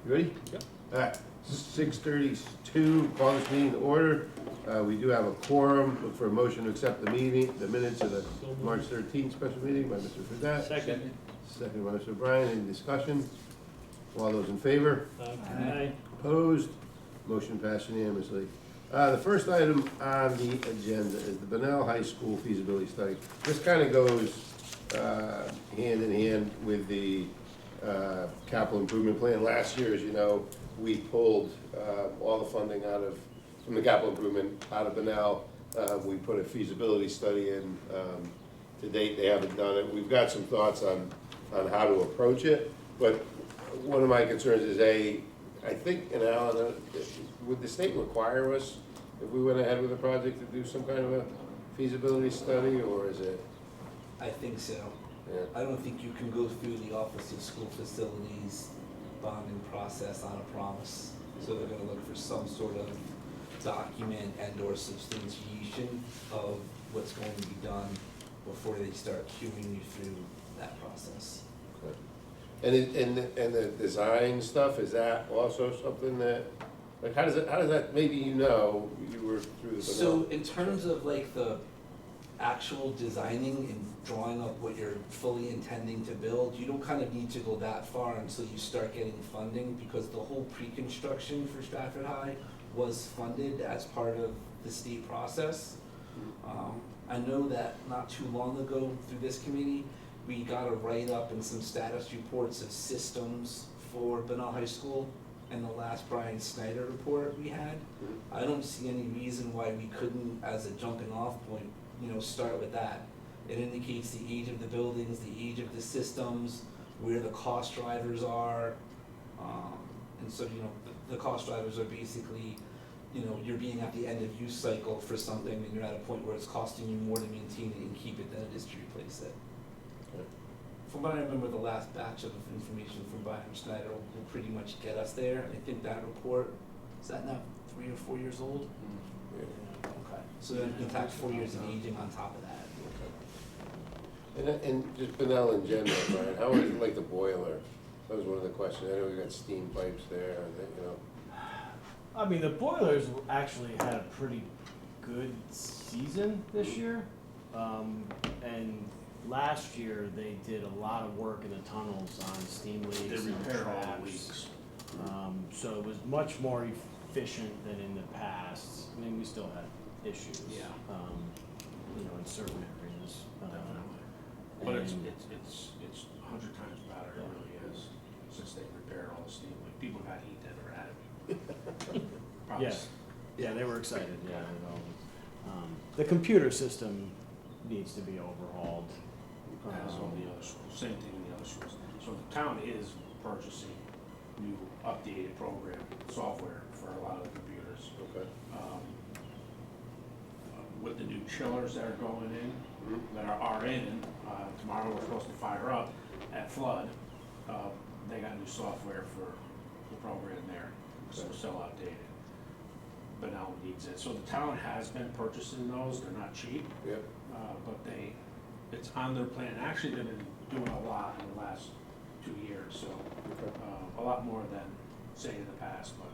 You ready? Yep. All right, 6:32, call this meeting to order. We do have a quorum. Look for a motion to accept the minutes of the March 13th special meeting by Mr. Fedett. Second. Second by Mr. O'Brien. Any discussion? All those in favor? Aye. Opposed? Motion passed unanimously. The first item on the agenda is the Bunnell High School feasibility study. This kind of goes hand in hand with the capital improvement plan. Last year, as you know, we pulled all the funding from the capital improvement out of Bunnell. We put a feasibility study in. To date, they haven't done it. We've got some thoughts on how to approach it, but one of my concerns is I think, and Alan, would the state require us, if we went ahead with a project, to do some kind of a feasibility study, or is it? I think so. Yeah. I don't think you can go through the Office of School Facilities bonding process on a promise. So they're gonna look for some sort of document and or substantiation of what's going to be done before they start queuing you through that process. And the design stuff, is that also something that, like, how does that, maybe you were through the. So in terms of like the actual designing and drawing up what you're fully intending to build, you don't kind of need to go that far until you start getting funding, because the whole pre-construction for Stratford High was funded as part of the state process. I know that not too long ago through this committee, we got a write-up and some status reports of systems for Bunnell High School and the last Brian Snyder report we had. I don't see any reason why we couldn't, as a jumping off point, start with that. It indicates the age of the buildings, the age of the systems, where the cost drivers are. And so, the cost drivers are basically, you're being at the end of use cycle for something and you're at a point where it's costing you more to maintain it and keep it than it is to replace it. From what I remember, the last batch of information from Brian Schneider will pretty much get us there. I think that report, is that now 3 or 4 years old? Yeah. Okay. So in fact, 4 years of aging on top of that. And just Bunnell in general, Brian, how is it like the boiler? That was one of the questions. I know we got steam pipes there, I mean, the boilers actually had a pretty good season this year. And last year, they did a lot of work in the tunnels on steam leaks They and repair all the traps. leaks. So it was much more efficient than in the past. I mean, we still had issues. Yeah. In certain areas. But it's and- 100 times better, it really is, since they repaired all the steam. Like, people got heat that are out of it. Probably. Yeah, they were excited, yeah. The computer system needs to be overhauled. As all the other schools, same thing in the other schools. So the town is purchasing new updated program software for a lot of the computers. Okay. With the new chillers that are going in, that are in, tomorrow we're supposed to fire up at Flood. They got new software for the program there, so it's still outdated. But now it needs it. So the town has been purchasing those, they're not cheap, Yep. but it's on their plan. Actually, they've been doing a lot in the last 2 years, so Okay. a lot more than, say, in the past, but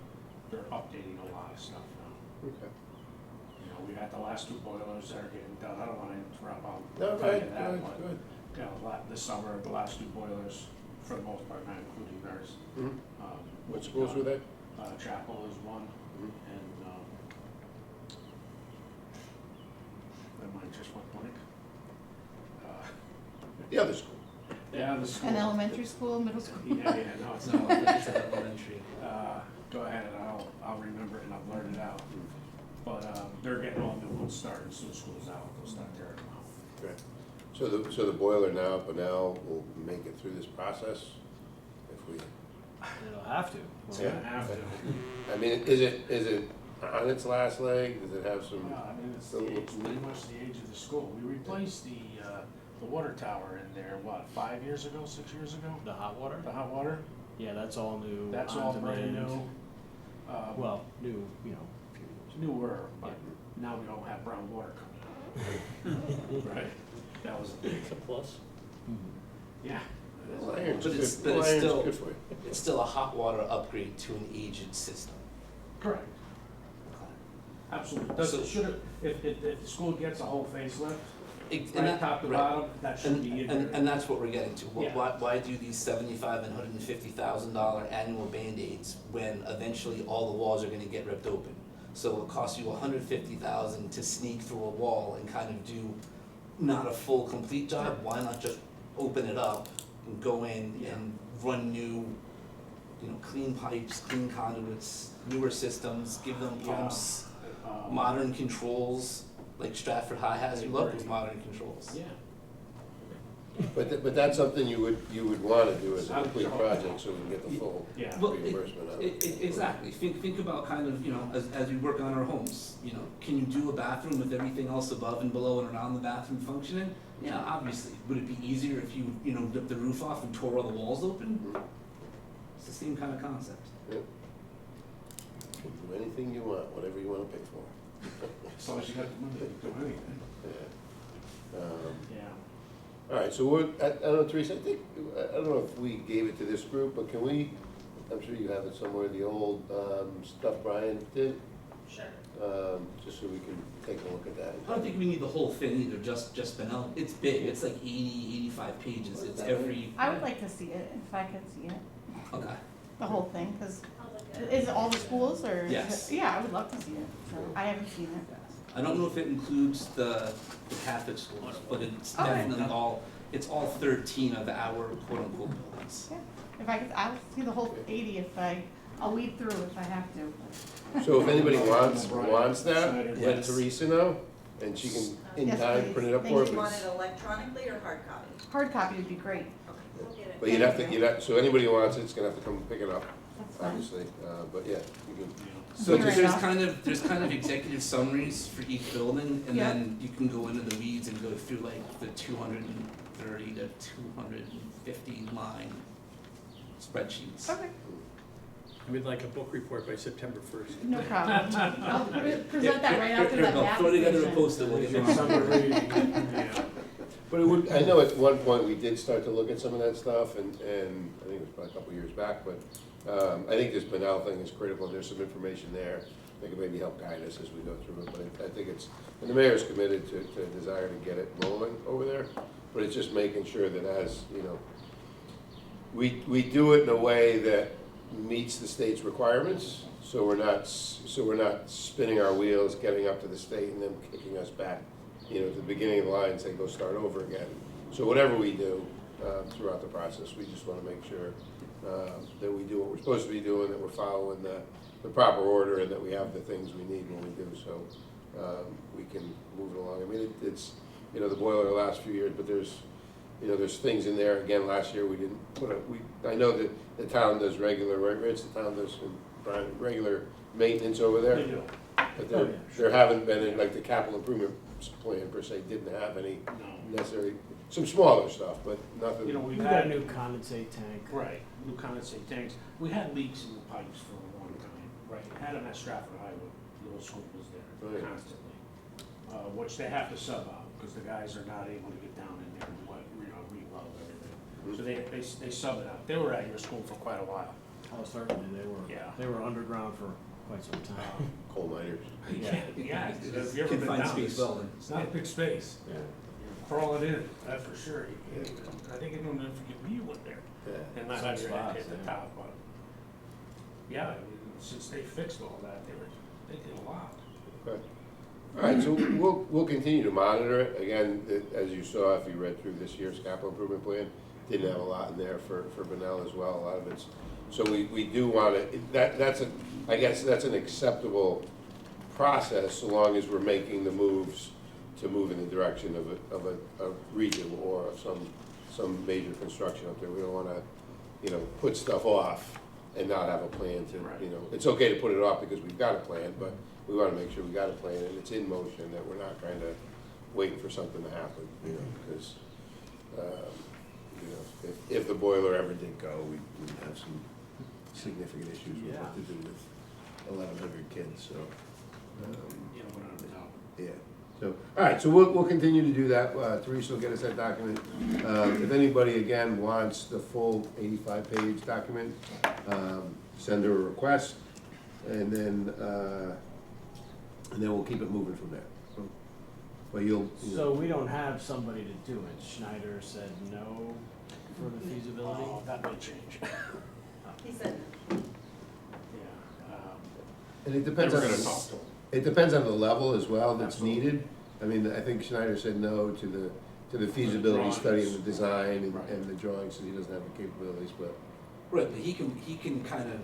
they're updating a lot of stuff now. Okay. We got the last 2 boilers that are getting done. I don't want to interrupt, I'll No, tell you good, that, good, but, good. this summer, the last 2 boilers, for the most part, not including theirs. Mhm. will What be schools done. were they? Chapel is one, Mhm. and, never mind, just went blank. The other school. Yeah, the school. An elementary school, middle school? Yeah, no, it's No, not. it's elementary. Go ahead, and I'll remember it and I'll blurt it out. But, they're getting all new ones started, as soon as school's out, they'll start tearing them out. Okay. So the boiler now, Bunnell will make it through this process if we, It'll have to. It's Yeah. gonna have to. I mean, is it on its last leg? Does it have some? I mean, it's pretty much the age of the school. We replaced the water tower in there, 5 years ago, 6 years ago? The hot water? The hot water, Yeah, that's all new. that's all on brand demand. new. Well, new, Newer, but now we don't have brown water coming out. Right? That was a big, It's a plus. yeah. Well, iron's But it's- good, but well, it's iron's still- good for you. It's still a hot water upgrade to an aged system. Correct, absolutely. Does So- it, should it, if the school gets a whole facelift, And right that- top to right. bottom, that should And, be in and, there. and that's what we're getting to. Yeah. Why do these $75,000 and $150,000 annual Band-Aids when eventually all the walls are gonna get ripped open? So it costs you $150,000 to sneak through a wall and kind of do not a full, complete job. Why not just open it up and go in Yeah. and run new, clean pipes, clean conduits, newer systems, give them Yeah. pumps, Um, modern controls, like Stratford High has. You love those modern controls. Yeah. But that's something you would wanna do as a I'm complete sure. project, so we can get the full Yeah. Well, reimbursement of it. Exactly, think about kind of, as we work on our homes, can you do a bathroom with everything else above and below and around the bathroom functioning? Yeah, obviously, would it be easier if you, ripped the roof off and tore all the walls open? Mhm. It's the same kind of concept. Yeah. Can do anything you want, whatever you wanna pay for. As long as you got the money to do anything. Yeah. Yeah. All right, so I don't know, Teresa, I don't know if we gave it to this group, but can we, I'm sure you have it somewhere, the old stuff Brian did, Sure. just so we can take a look at that. I don't think we need the whole thing either, just Benel. It's big, it's like 85 pages, it's every, I would like to see it, if I could see it, okay. the whole thing, because I'll look at it. is it all the schools, or? is it- Yes. Yeah, I would love to see it, so, I haven't seen it. I don't know if it includes the Catholic schools, but it's Okay. definitely it's all 13 of our quote-unquote buildings. Yeah, if I could, I'll see the whole 80 I'll weed through if I have to. So if anybody wants that, Snyder. let Yes. Teresa know, and she can, in Yes, time, please. print it up Thank for you. Do you us. want it electronically or hard copy? Hard copy would be great, Okay, we'll get it. But you'd have, so anybody who wants it, it's gonna have to come pick it up, that's fine. obviously, but yeah, you can. So Right there's off. there's kind of executive summaries for each building, and Yeah. then you can go into the weeds and go through like the 230 to 250 line spreadsheets. Okay, We'd like a book report by September 1st. no problem. I'll present that right after Here, that Bill, math throw together a equation. post-it, we'll get you on. Summer reading, yeah. But it would, I know at one point we did start to look at some of that stuff, and I think it was probably a couple years back, but I think this Benel thing is critical, there's some information there that could maybe help guide us as we go through it, but I think it's, and the mayor's committed to a desire to get it rolling over there, but it's just making sure that as, we do it in a way that meets the state's requirements, so we're not spinning our wheels, getting up to the state and then kicking us back, at the beginning of the line and say, go start over again. So whatever we do throughout the process, we just wanna make sure that we do what we're supposed to be doing, that we're following the proper order, and that we have the things we need when we do, so we can move it along. I mean, it's, the boiler the last few years, but there's things in there, again, last year we didn't put I know that the town does regular, right, Rich, the town does regular maintenance over there. They do, But Oh, yeah, there haven't been, any, like the capital improvement plan per se, didn't have any no. necessary, some smaller stuff, but nothing. We've We got a had, new condensate tank. right, new condensate tanks. We had leaks in the pipes for a long time, right? Had them at Stratford Highway, the old school was there Right. constantly. Which they have to sub out, because the guys are not able to get down in there and re-weld everything. So they sub it out. They were at your school for quite a while. Oh, certainly, Yeah. they were underground for quite some time. Coal miners. Yeah, if you ever been Confined down, space building. it's not a big space. Yeah. You're crawling in, that's for sure. You can't even, I think it'll never forget me you went there. Yeah. And not Some have your head spots, hit the yeah. top, but, yeah, I mean, since they fixed all that, they did a lot. Okay. All right, so we'll continue to monitor it. Again, as you saw, if you read through this year's capital improvement plan, didn't have a lot in there for Benel as well, a lot of it's, so we do want to, I guess that's an acceptable process, so long as we're making the moves to move in the direction of a region or of some major construction up there. We don't want to, put stuff off and not have a plan to, Right. it's okay to put it off because we've got a plan, but we want to make sure we got a plan and it's in motion, that we're not kind of waiting for something to happen, because, if the boiler ever did go, we'd have some significant issues with what to do with 1,100 kids, so, Without a doubt. yeah. So, all right, so we'll continue to do that. Teresa will get us that document. If anybody, again, wants the full 85-page document, send her a request, and then we'll keep it moving from there. So, but you So know, we don't have somebody to do it. Schneider said no for the feasibility. Oh, that may change. He said, Yeah. and it They depends were on, gonna talk to him. it depends on the level as well that's Absolutely. needed. I mean, I think Schneider said no to the feasibility study and the design Right. and the drawings, so he doesn't have the capabilities, but, Right, but he can kind of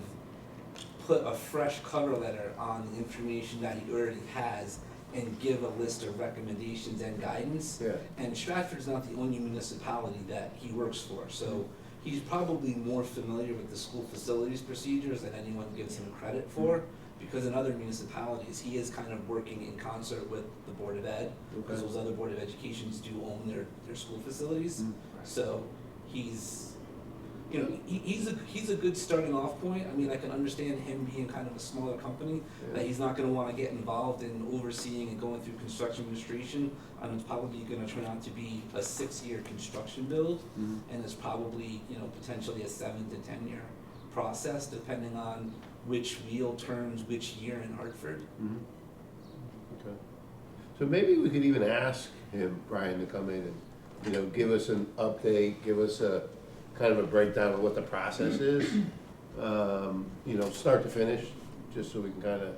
put a fresh cover letter on the information that he already has and give a list of recommendations and guidance. yeah. And Stratford's not the only municipality that he works for, so he's probably more familiar with the school facilities procedures than anyone gives him credit for. Because in other municipalities, he is kind of working in concert with the Board of Ed, because Okay. those other Board of Educations do own their school facilities. Mm. So he's, you know, he's a good starting off point. I mean, I can understand him being kind of a smaller company, that he's not gonna wanna get involved in overseeing and going through construction administration. It's probably gonna turn out to be a 6-year construction build, Mhm. and it's probably, you know, potentially a 7 to 10-year process, depending on which wheel turns which year in Hartford. Mhm. Okay. So maybe we could even ask him, Brian, to come in and, you know, give us an update, give us a kind of a breakdown of what the process is, you know, start to finish, just so we can kind of,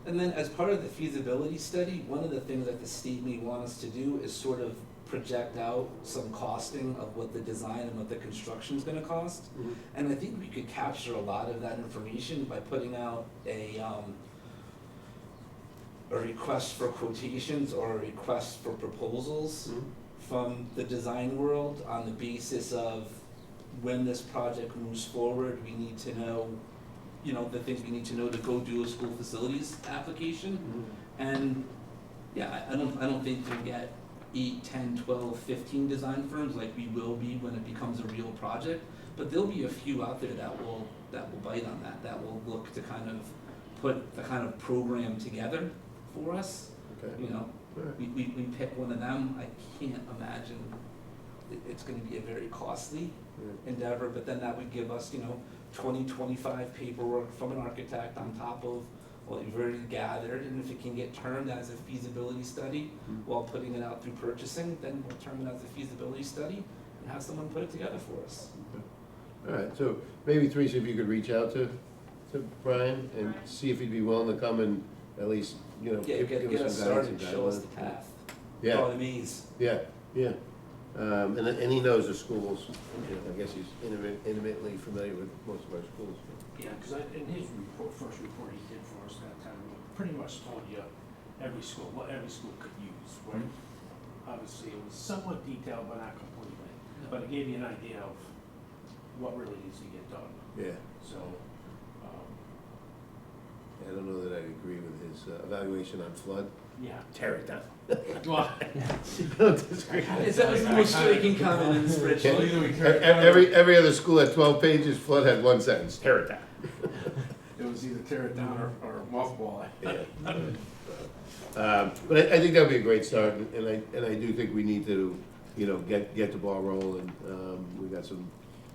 And then as part of the feasibility study, one of the things that the state may want us to do is sort of project out some costing of what the design and what the construction's gonna cost. And I think we could capture a lot of that information by putting out a request for quotations or a request for proposals from the design world on the basis of when this project moves forward, we need to know, you know, the things we need to know to go do a school facilities application. And, yeah, I don't think we get 8, 10, 12, 15 design firms like we will be when it becomes a real project. But there'll be a few out there that will bite on that will look to kind of put the kind of program together for us. okay. You know, Alright. we pick one of them. I can't imagine it's gonna be a very costly Yeah. endeavor, but then that would give us, you know, 20, 25 paperwork from an architect on top of what you've already gathered, and if it can get termed as a feasibility study while putting it out through purchasing, then we'll term it as a feasibility study and have someone put it together for us. All right, so maybe Teresa, if you could reach out to Brian and see if he'd be willing to come and at least, you know, Yeah, give get us us some started, guidance and show us guidelines. the path. Yeah. Draw the maze. Yeah, yeah. And he knows the schools, you know, I guess he's intimately familiar with most of our schools. Yeah, because in his report, first report he did for us that time, he pretty much told you every school, what every school could use, right? Obviously, it was somewhat detailed, but not completely, but it gave you an idea of what really needs to get done, Yeah, so, I don't know that I agree with his evaluation on flood. yeah. Tear it down. Well, Don't disagree. That was the most striking comment in the spreadsheet. Every other school had 12 pages, flood had 1 sentence, tear it down. it was either tear it down or mothball it. Yeah. But I think that would be a great start, and I do think we need to, you know, get the ball rolling. We got some,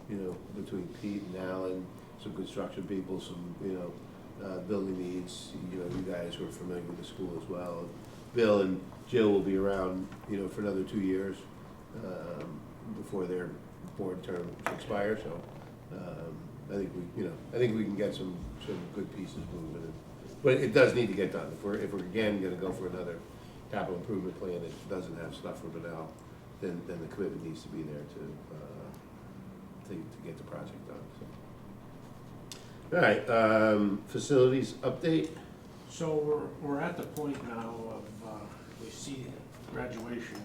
you know, between Pete and Alan, some construction people, some, you know, building needs, you know, you guys who are familiar with the school as well. Bill and Jill will be around, you know, for another 2 years, before their board term expires, so, I think we can get some good pieces moving. But it does need to get done. If we're again gonna go for another capital improvement plan that doesn't have stuff for Benel, then the commitment needs to be there to get the project done, so. All right, facilities update? So we're at the point now of, we see graduation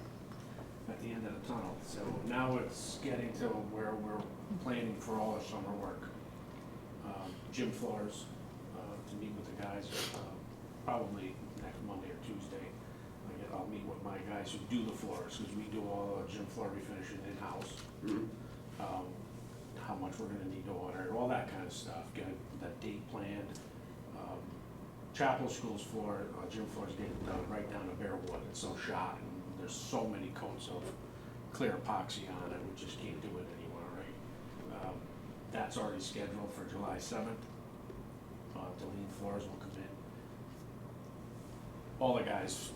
at the end of the tunnel. So now it's getting to where we're planning for all our summer work. Gym floors, to meet with the guys, probably next Monday or Tuesday. I'll meet with my guys who do the floors, because we do all the gym floor refinishing in-house. How much we're gonna need to order, all that kind of stuff, get that date planned. Chapel School's floor, gym floor is getting done right down to bare wood. It's so shot, and there's so many coats of clear epoxy on it, we just can't do it anymore, right? That's already scheduled for July 7th. Deline Floors will come in. All the guys,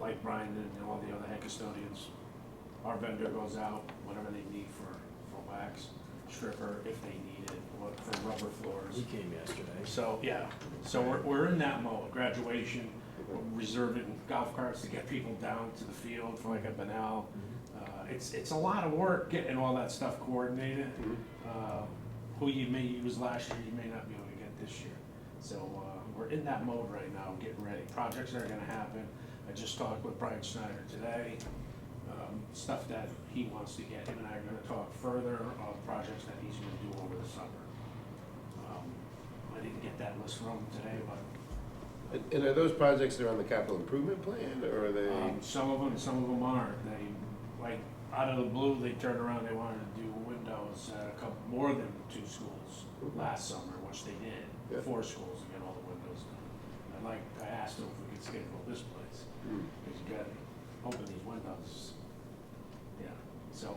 like Brian and all the other head custodians, our vendor goes out, whatever they need for wax, stripper if they need it, what for rubber floors. He came yesterday. So, yeah, so we're in that mode, graduation, we're reserving golf carts to get people down to the field for like a Benel. It's a lot of work getting all that stuff coordinated. Who you may use last year, you may not be able to get this year. So, we're in that mode right now, getting ready. Projects are gonna happen. I just talked with Brian Schneider today, stuff that he wants to get. Him and I are gonna talk further on projects that he's gonna do over the summer. I didn't get that list from him today, but And are those projects that are on the capital improvement plan, or are they? some of them aren't. They, like, out of the blue, they turned around, they wanted to do windows at a couple, more than 2 schools last summer, which they did. Yeah. 4 schools to get all the windows done. I asked them if we could schedule this place, because you gotta open these windows. Yeah, so,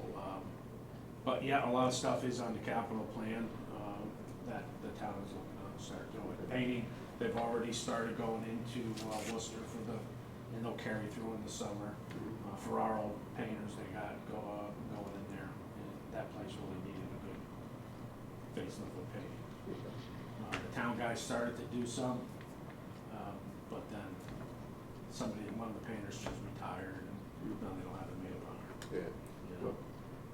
but yeah, a lot of stuff is on the capital plan, that the town is looking to start doing. Painting, they've already started going into Worcester for the, and they'll carry through in the summer. For our old painters, they got going in there, and that place really needed a good facelift with painting. The town guys started to do some, but then one of the painters just retired, and now they don't have a maid on her, Yeah. you know,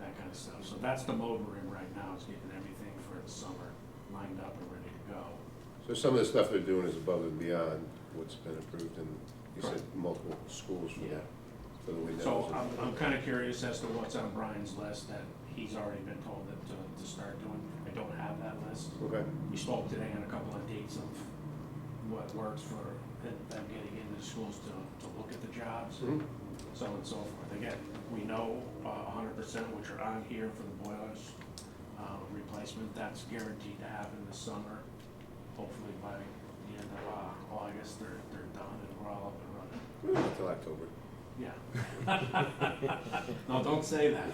that kind of stuff. So that's the mode we're in right now, is getting everything for the summer lined up and ready to go. So some of the stuff they're doing is above and beyond what's been approved, and you said multiple schools for Yeah. that, for the windows. So I'm kind of curious as to what's on Brian's list that he's already been told that to start doing. I don't have that list. Okay. We spoke today on a couple of dates of what works for them getting into the schools to look at the jobs, Mhm. so on and so forth. Again, we know 100% which are on here for the boilers. Replacement, that's guaranteed to happen this summer. Hopefully by the end of August, they're done and we're all up and running. Until October. Yeah. No, don't say that.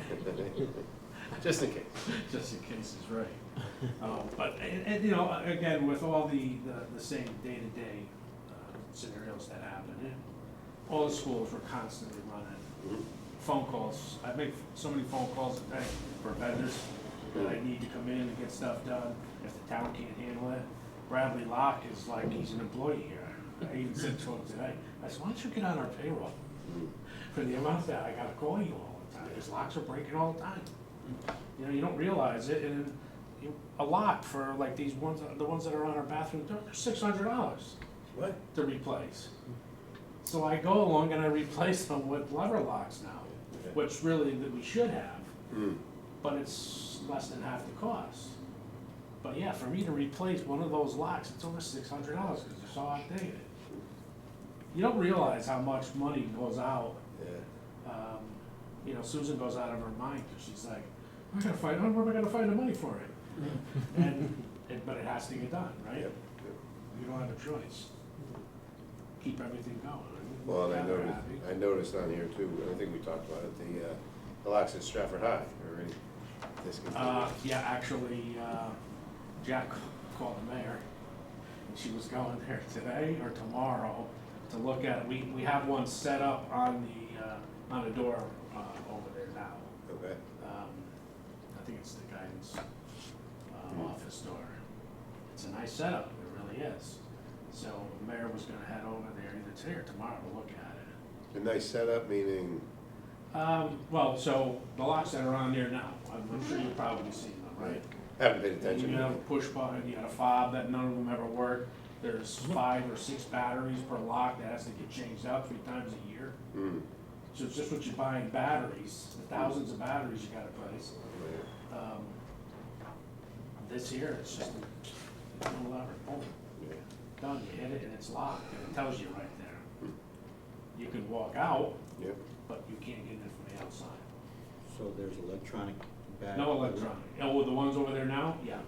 Just in case. Just in case he's right. But, and, you know, again, with all the same day-to-day scenarios that happen, all the schools were constantly running. Phone calls, I make so many phone calls a day for vendors that I need to come in and get stuff done. If the town can't handle it, Bradley Locke is like, he's an employee here. I even said to him today, I said, why don't you get on our payroll? For the amount that I gotta call you all the time, his locks are breaking all the time. You know, you don't realize it, and a lock for like these ones, the ones that are on our bathroom door, they're $600 What? to replace. So I go along and I replace them with lever locks now, which really that we should have, but it's less than half the cost. But yeah, for me to replace one of those locks, it's over $600 because they're so outdated. You don't realize how much money goes out. Yeah. You know, Susan goes out of her mind because she's like, where am I gonna find the money for it? But it has to get done, right? Yep. You don't have a choice. Keep everything going. Well, and Yeah, they're happy. I noticed on here too, I think we talked about it, the locks at Stratford High are already discontinued. Yeah, actually, Jack called the mayor, and she was going there today or tomorrow to look at it. We have one set up on the door over there now. Okay. I think it's the guidance office door. It's a nice setup, it really is. So the mayor was gonna head over there either today or tomorrow to look at it. A nice setup, meaning, Well, so the locks that are on there now, I'm sure you've probably seen them, right? haven't paid attention. You have a push button, you got a fob that none of them ever work. There's 5 or 6 batteries per lock that has to get changed out 3 times a year. Mm. So it's just what you're buying batteries, the thousands of batteries you gotta place. This here, it's just a little lever, boom, Yeah. done, you hit it and it's locked, and it tells you right there. You can walk out, Yep. but you can't get in from the outside. So there's electronic back. No electronic. Oh, the ones over there now? Yeah.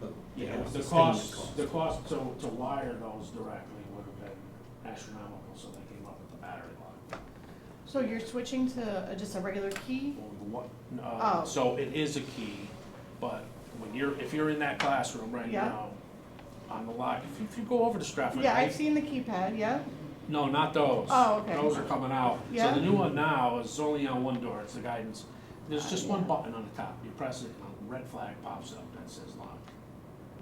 But Yeah, have the sustained cost to wire those directly would have been astronomical, so they came up with the battery lock. So you're switching to just a regular key? Oh. So it is a key, but if you're in that classroom right Yeah. now, on the lock, if you go over to Stratford Yeah, High. I've seen the keypad, yeah. No, not those. Oh, okay. Those are coming out. Yeah. So the new one now is only on one door, it's the guidance. There's just one Yeah. button on the top, you press it, and a red flag pops up that says lock.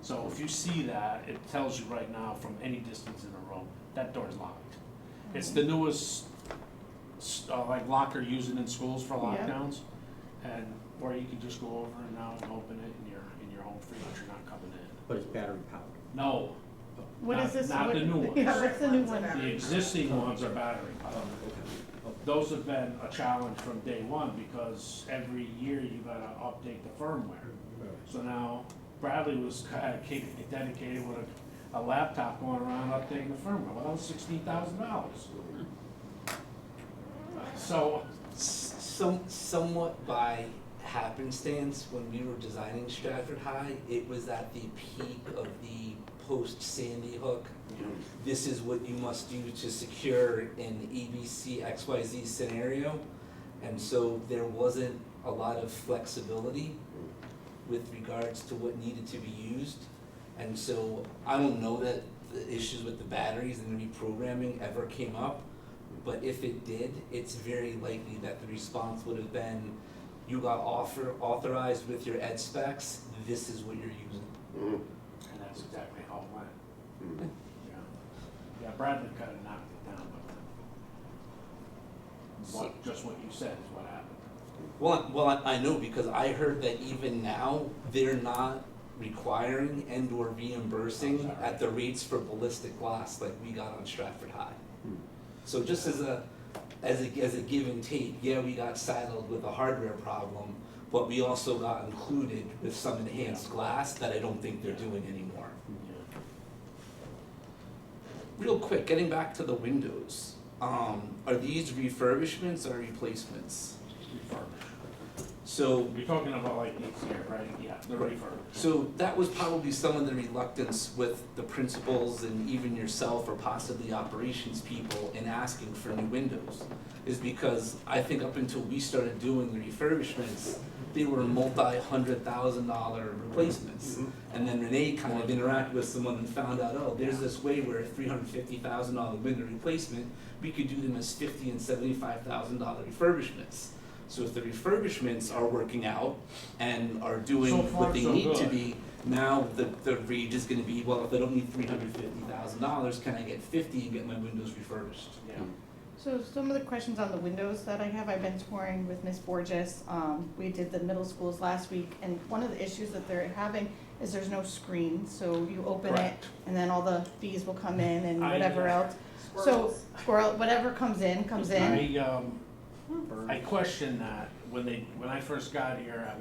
So if you see that, it tells you right now from any distance in the room, that door's locked. It's the newest, like locker using in schools for Yeah. lockdowns. And, or you can just go over and now and open it in your home free, but you're not coming in. But it's battery powered. No, What Not- is this? not what- the new ones. Yeah, what's the new one? the existing ones are battery powered. Those have been a challenge from day one because every year you gotta update the firmware. So now Bradley was kind of dedicated with a laptop going around updating the firmware. Well, that was $16,000. So, Somewhat by happenstance, when we were designing Stratford High, it was at the peak of the post-Sandy Hook. This is what you must do to secure an ABC XYZ scenario. And so there wasn't a lot of flexibility with regards to what needed to be used. And so I don't know that the issues with the batteries and the reprogramming ever came up. But if it did, it's very likely that the response would have been, you got authorized with your ed specs, this is what you're using. Mhm. and that's exactly how it went. Mhm. Yeah, yeah. Bradley kind of knocked it down, but just what you said is what happened. Well, I know because I heard that even now, they're not requiring and or reimbursing at the rates for ballistic glass like we got on Stratford High. So just as a give and take, yeah, we got saddled with a hardware problem, but we also got included with some enhanced glass that I don't think they're doing anymore. Yeah. Real quick, getting back to the windows, are these refurbishments or replacements? Refurbished. So, You're talking about like these here, right? Yeah, the refurbished. so that was probably some of the reluctance with the principals and even yourself or possibly operations people in asking for new windows. Is because I think up until we started doing the refurbishments, they were multi-$100,000 replacements. And then Renee kind of interacted with someone and found out, oh, there's this way where $350,000 window replacement, we could do them as $50,000 and $75,000 refurbishments. So if the refurbishments are working out and are doing So far, what they so need to good. be, now the rate is gonna be, well, if I don't need $350,000, can I get 50 and get my windows refurbished? Yeah. So some of the questions on the windows that I have, I've been touring with Ms. Borges. We did the middle schools last week, and one of the issues that they're having is there's no screen, so you open it, Correct. and then all the bees will come in and I- whatever else. So, Squirrels. squirrel, whatever comes in, comes in. I questioned that when I first got here at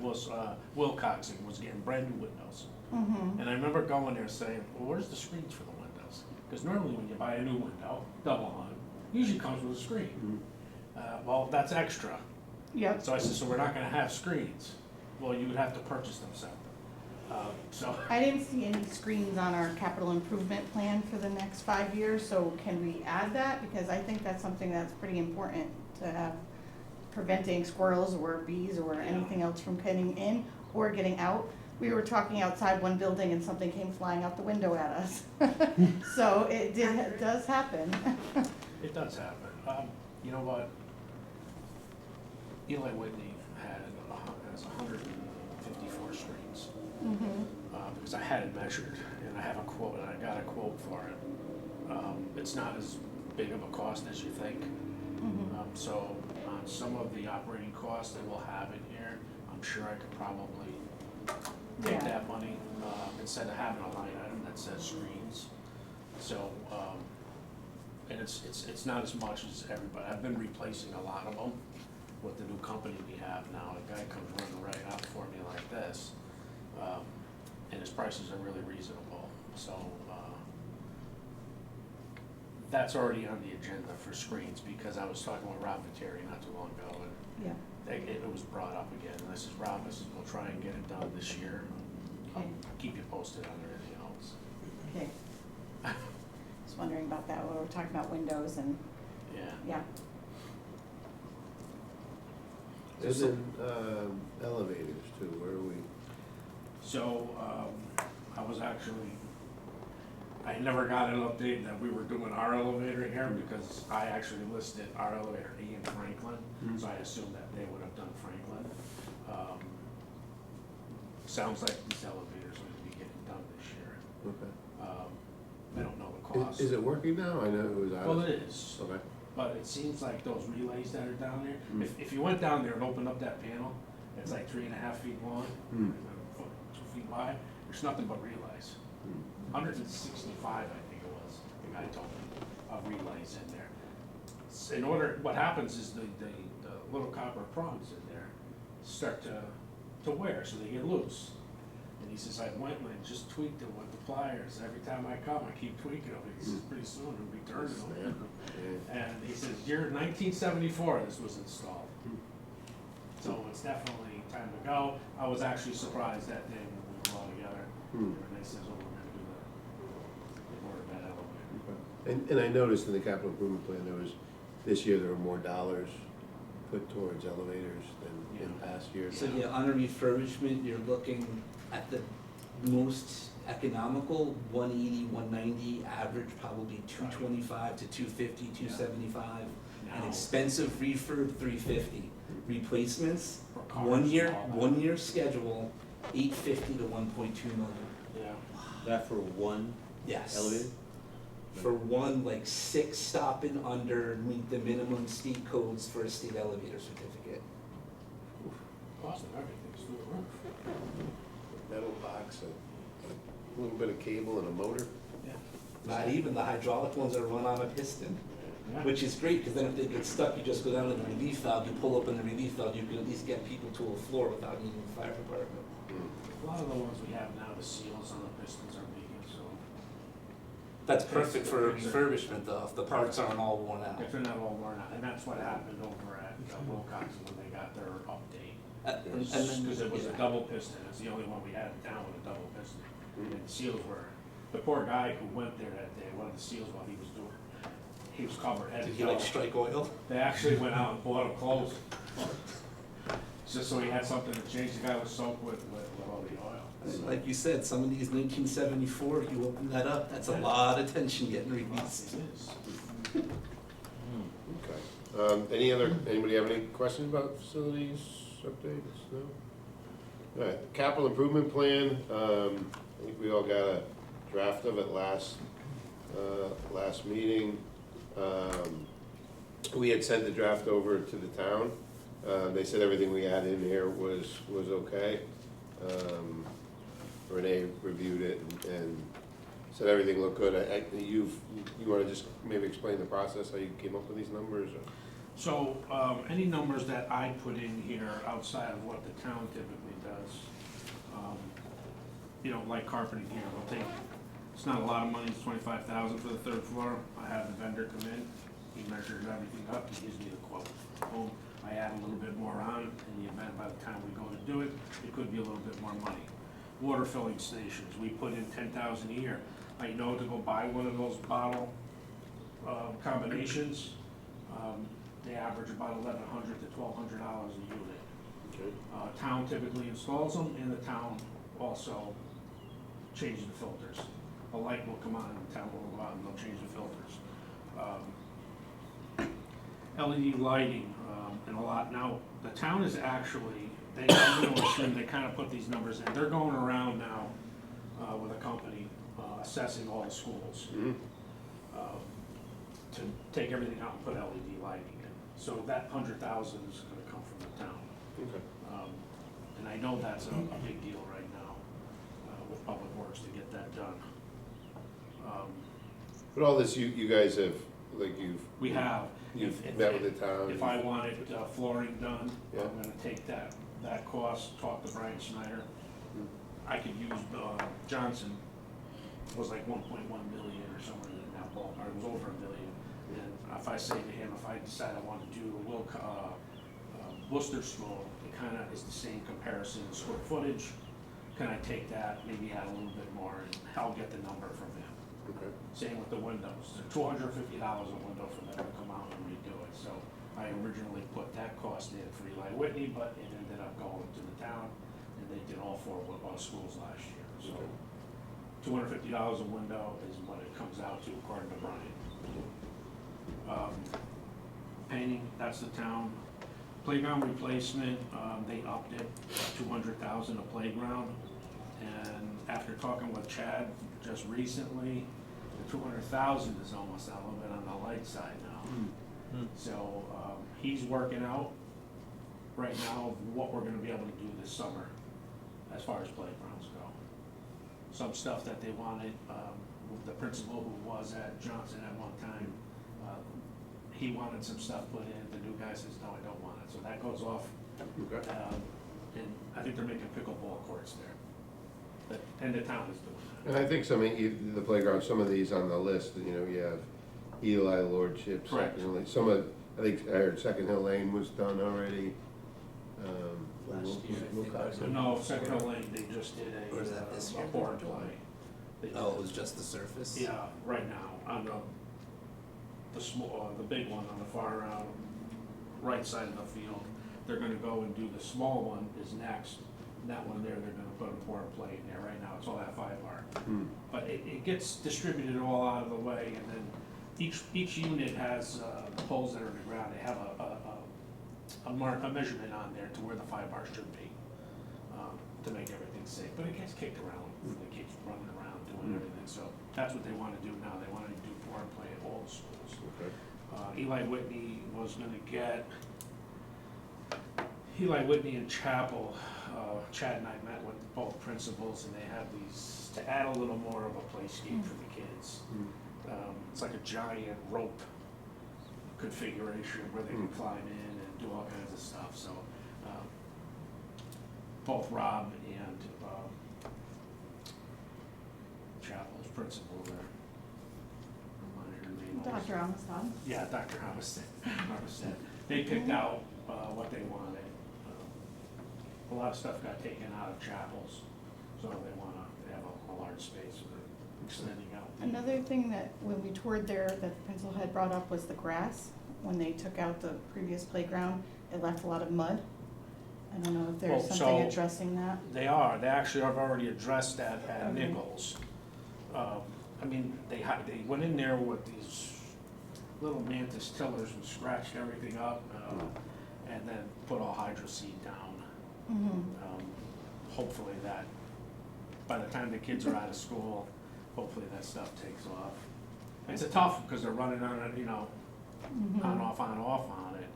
Wilcox and was getting brand new windows. Mm-hmm. And I remember going there saying, well, where's the screens for the windows? Because normally when you buy a new window, double hung, usually comes with a screen. Well, that's extra. Yep. So I said, so we're not gonna have screens. Well, you would have to purchase them separate. So, I didn't see any screens on our capital improvement plan for the next 5 years, so can we add that? Because I think that's something that's pretty important to have, preventing squirrels or bees or anything else from getting in or getting out. We were talking outside one building and something came flying out the window at us. So it does happen. it does happen. You know what? Eli Whitney has 154 screens. Mhm. Because I had it measured, and I have a quote, and I got a quote for it. It's not as big of a cost as you think. Mhm. So on some of the operating costs that we'll have in here, I'm sure I could probably take Yeah. that money, instead of having a line item that says screens. So, and it's not as much as everybody, I've been replacing a lot of them with the new company we have now. A guy comes running right out for me like this, and his prices are really reasonable, so, that's already on the agenda for screens, because I was talking with Rob Viteri not too long ago, and Yeah. it was brought up again, and I said, Rob, we'll try and get it done this year. Okay. keep you posted on everything else. Okay. Just wondering about that, we were talking about windows and, Yeah. yeah. And then, elevators too, where are we? So, I was actually, I never got an update that we were doing our elevator here because I actually listed our elevator in Franklin, so I assumed that they would have done Franklin. Sounds like these elevators are gonna be getting done this year. Okay. I don't know the cost. Is it working now? I know it was out. Well, it is, Okay. but it seems like those relays that are down there, if you went down there and opened up that panel, it's like 3.5 feet long, and a foot, 2 feet wide, there's nothing but relays. 165, I think it was, the guy told me, of relays in there. In order, what happens is the little copper prongs in there start to wear, so they get loose. And he says, I went and I just tweaked it with the pliers. Every time I come, I keep tweaking them. He says, pretty soon it'll be turning them. And he says, year 1974, this was installed. So it's definitely time to go. I was actually surprised that day when we were all together. And they said, oh, we're gonna do the board bed elevator. And I noticed in the capital improvement plan, this year there were more dollars put towards elevators than in past years. So yeah, on a refurbishment, you're looking at the most economical, 180, 190, average probably 225 to 250, 275. An Now, expensive refurb, 350. Replacements, for cars 1 year, and all that. 1 year schedule, 850 to 1.2 million. Yeah. That for one Yes. elevator? For one, like 6 stopping under meet the minimum state codes for a state elevator certificate. Cost of everything's through the roof. Metal box and a little bit of cable and a motor. Yeah. Not even, the hydraulic ones are run on a piston, Yeah. which is great, because then if they get stuck, you just go down to the relief valve, you pull up in the relief valve, you can at least get people to a floor without needing the fire department. A lot of the ones we have now, the seals on the pistons are leaking, so That's perfect for a refurbishment though, if the parts aren't all worn out. if they're not all worn out, and that's what happened over at Wilcox when they got their update. And then, Because it was a yeah. double piston, it's the only one we had down with a double piston. And the seals were, the poor guy who went there that day, one of the seals while he was doing, he was covered head to Did he toe. like strike oil? They actually went out and bought him clothes. Just so he had something to change, the guy was soaked with all the oil. So- Like you said, some of these 1974, you open that up, that's a lot of tension getting released. It is. Okay. Anybody have any questions about facilities updates? No? All right, capital improvement plan, I think we all got a draft of it last meeting. We had sent the draft over to the town. They said everything we had in here was okay. Renee reviewed it and said everything looked good. You wanna just maybe explain the process, how you came up with these numbers? Or? So, any numbers that I put in here outside of what the town typically does, like carpeting here, we'll take, it's not a lot of money, it's 25,000 for the 3rd floor. I have the vendor come in, he measures everything up, he gives me the quote. Boom, I add a little bit more on, in the event by the time we go to do it, it could be a little bit more money. Water filling stations, we put in 10,000 a year. I know to go buy one of those bottle combinations, they average about $1,100 to $1,200 a unit. Okay. Town typically installs them, and the town also changes the filters. A light will come on, and the town will go out and they'll change the filters. LED lighting, and a lot, now, the town is actually, they kind of put these numbers in, they're going around now, with a company, assessing all the schools. To take everything out and put LED lighting in, so that 100,000 is gonna come from the town. Okay. And I know that's a big deal right now, with Public Works to get that done. But all this, you guys have, We have. you've if- met with the town? If I wanted flooring done, Yeah. I'm gonna take that cost, talk to Brian Snyder. I could use, Johnson was like 1.1 million or somewhere in that ballpark, it was over $1 million. And if I say to him, if I decide I want to do Worcester School, it kinda is the same comparison in square footage, can I take that, maybe add a little bit more, and I'll get the number from him. Okay. Same with the windows, $250 a window for them to come out and redo it, so I originally put that cost in for Eli Whitney, but it ended up going to the town, and they did all four schools last year, so $250 a window is what it comes out to according to Brian. Painting, that's the town. Playground replacement, they upped it, $200,000 a playground, and after talking with Chad just recently, the $200,000 is almost a little bit on the light side now. So, he's working out right now what we're gonna be able to do this summer as far as playgrounds go. Some stuff that they wanted, with the principal who was at Johnson at one time, he wanted some stuff put in, the new guy says, no, I don't want it, so that goes off. Okay. And I think they're making pickleball courts there, and the town is doing that. And I think the playground, some of these on the list, you know, you have Eli Lordship, Correct. Second Lane, some of, I think, I heard Second Hill Lane was done already. Last year, I think, Wilcox. or No, Second Hill Lane, they just did Or is that this a year? board play. They Oh, it did- was just the surface? Yeah, right now, on the small, the big one on the far, right side of the field. They're gonna go and do the small one is next, and that one there, they're gonna put a board plate in there, right now, it's all that 5-bar. But it gets distributed all out of the way, and then each unit has, the poles that are in the ground, they have a measurement on there to where the 5-bar should be, to make everything safe, but it gets kicked around, the kids running around doing everything, so that's what they wanna do now, they wanna do board play at all the schools. Okay. Eli Whitney was gonna get, Eli Whitney and Chapel, Chad and I met with both principals, and they have these, to add a little more of a playscape for the kids. It's like a giant rope configuration where they can climb in and do all kinds of stuff, so, both Rob and, Chapel's principal there. Remind her name. Dr. Amistad. Yeah, Dr. Hummerstead. They picked out, what they wanted. A lot of stuff got taken out of Chapel's, so they have a large space for extending out. Another thing that when we toured there that the principal had brought up was the grass. When they took out the previous playground, it left a lot of mud. I don't know if there's Well, something so- addressing that. They actually have already addressed that at Okay. Nichols. I mean, they went in there with these little mantis tillers and scratched everything up, and then put all hydro seed down. Hopefully that, by the time the kids are out of school, hopefully that stuff takes off. It's a tough, because they're running on it, you know, on, off on it.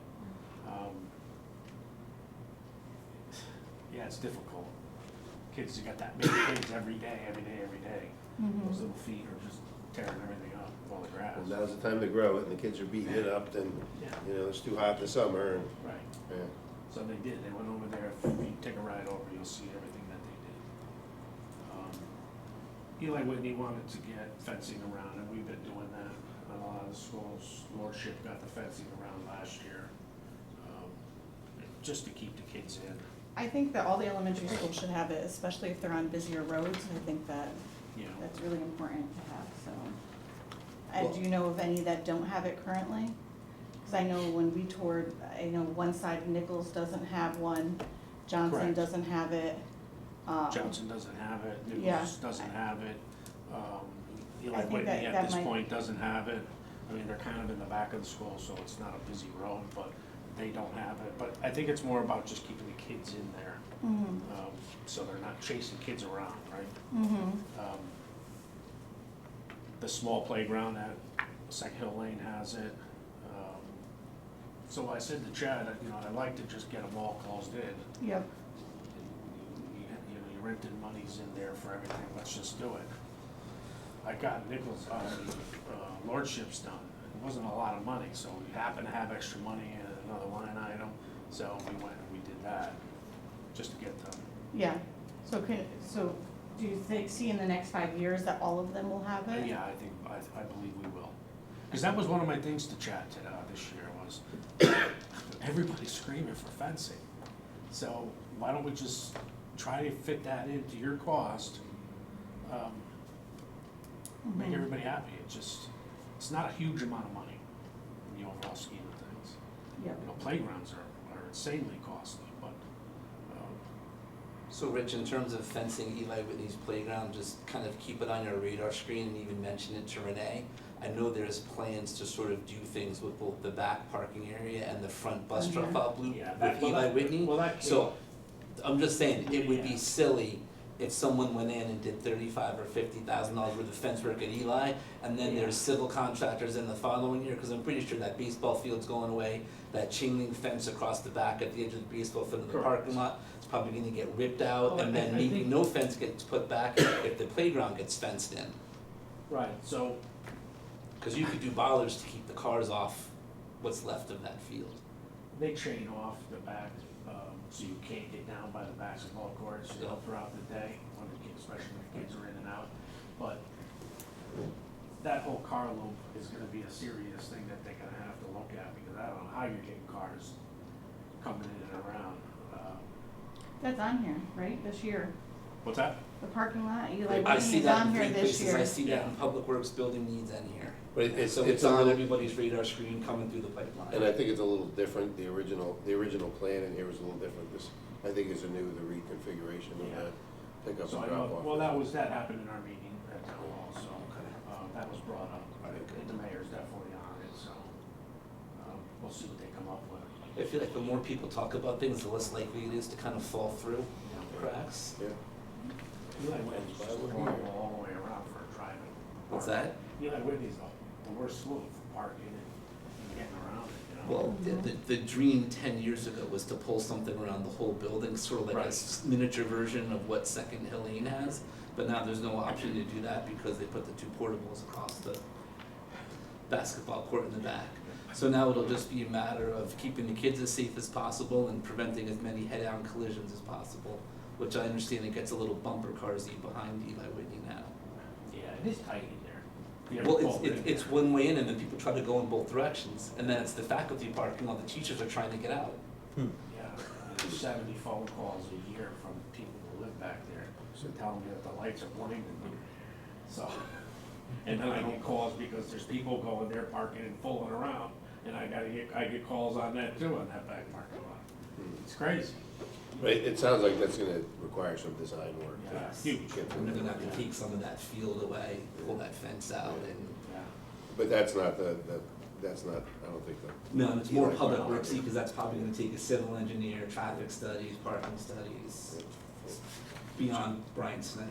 Yeah, it's difficult. Kids, you got that many kids every day. Those little feet are just tearing everything up with all the grass. And now's the time to grow it, and the kids are beating it up, then, Yeah, you know, it's too hot this summer, and, right. yeah. So they did, they went over there, if you take a ride over, you'll see everything that they did. Eli Whitney wanted to get fencing around, and we've been doing that on a lot of the schools. Lordship got the fencing around last year, just to keep the kids in, I think that all the elementary schools should have it, especially if they're on busier roads. I think that you know. that's really important to have, so. Do you know of any that don't have it currently? Because I know when we toured, I know one side of Nichols doesn't have one, Johnson Correct. doesn't have it. Johnson doesn't have it, Yeah. Nichols doesn't have it, Eli think Whitney that at this might- point doesn't have it. I mean, they're kind of in the back of the school, so it's not a busy road, but they don't have it. But I think it's more about just keeping the kids in there, so they're not chasing kids around, right? The small playground at Second Hill Lane has it. So I said to Chad, you know, I'd like to just get them all closed in. Yep, You know, your rented money's in there for everything, let's just do it. I got Nichols, Lordship's done, it wasn't a lot of money, so we happened to have extra money in another line item, so we went and we did that, just to get them. yeah. So do you see in the next 5 years that all of them will have it? Yeah, I believe we will. Because that was one of my things to chat to this year was, everybody's screaming for fencing. So why don't we just try to fit that into your cost, make Mhm. everybody happy. It's not a huge amount of money in the overall scheme of things. Yep. You know, playgrounds are insanely costly, but, So Rich, in terms of fencing Eli Whitney's playground, just kind of keep it on your radar screen and even mention it to Renee. I know there's plans to sort of do things with both the back parking area and the front bus Mhm. drop-off loop yeah, with Eli Whitney. well, that So, I'm just saying, it would be Yeah. silly if someone went in and did $35,000 or $50,000 worth of fence work at Eli, and then there's civil contractors in the following year, cause I'm pretty sure that baseball field's going away, that chain link fence across the back at the edge of the baseball field in the Correct. parking lot, is probably gonna get ripped out, Oh, and then I maybe think- no fence gets put back if the playground gets fenced in. right, so, Cause you could do bollards to keep the cars off what's left of that field. they chain off the back, so you can't get down by the basketball courts, you know, throughout the day, when the kids, especially when the kids are in and out. But that whole car loop is gonna be a serious thing that they're gonna have to look at, because I don't know how you're getting cars coming in and around. That's on here, right, this year? What's that? The parking lot, Eli I Whitney see is that on in here three this places, I year. see that in Public Works building needs in here. But it's, So it's on everybody's radar screen coming through the pipeline. and I think it's a little different, the original plan in here was a little different. This, I think is a new, the reconfiguration of Yeah. that pickup So and I drop know, off. well, that happened in our meeting at town hall, so, that was brought up. The mayor's definitely on it, so, we'll see what they come up with. I feel like the more people talk about things, the less likely it is to kind of fall through You know, cracks. Yeah, Eli Whitney's just horrible all the way around for driving. What's that? Eli Whitney's the worst school for parking and getting around it, you know? Well, the dream 10 years ago was to pull something around the whole building, sort of like a Right. miniature version of what Second Hill Lane has. But now there's no option to do that because they put the two portables across the basketball court in the back. So now it'll just be a matter of keeping the kids as safe as possible and preventing as many head-on collisions as possible, which I understand it gets a little bumper carsy behind Eli Whitney now. Yeah, it is tight in there. If you ever Well, pull in it's there. one way in and then people try to go in both directions, and then it's the faculty parking while the teachers are trying to get out. Yeah, and there's 70 phone calls a year from people who live back there, so telling me that the lights are blinding me. So, and then I get calls because there's people going there parking and fooling around, and I get calls on that too, on that back parking lot. It's crazy. but it sounds like that's gonna require some design work. to Yeah, huge. get through And they're that. gonna have to take some of that field away, pull that fence out, and, Yeah. But that's not that's not, I don't think no, it's more Eli public Whitney. worksy, because that's probably gonna take a civil engineer, traffic studies, parking studies, beyond Brian Snyder.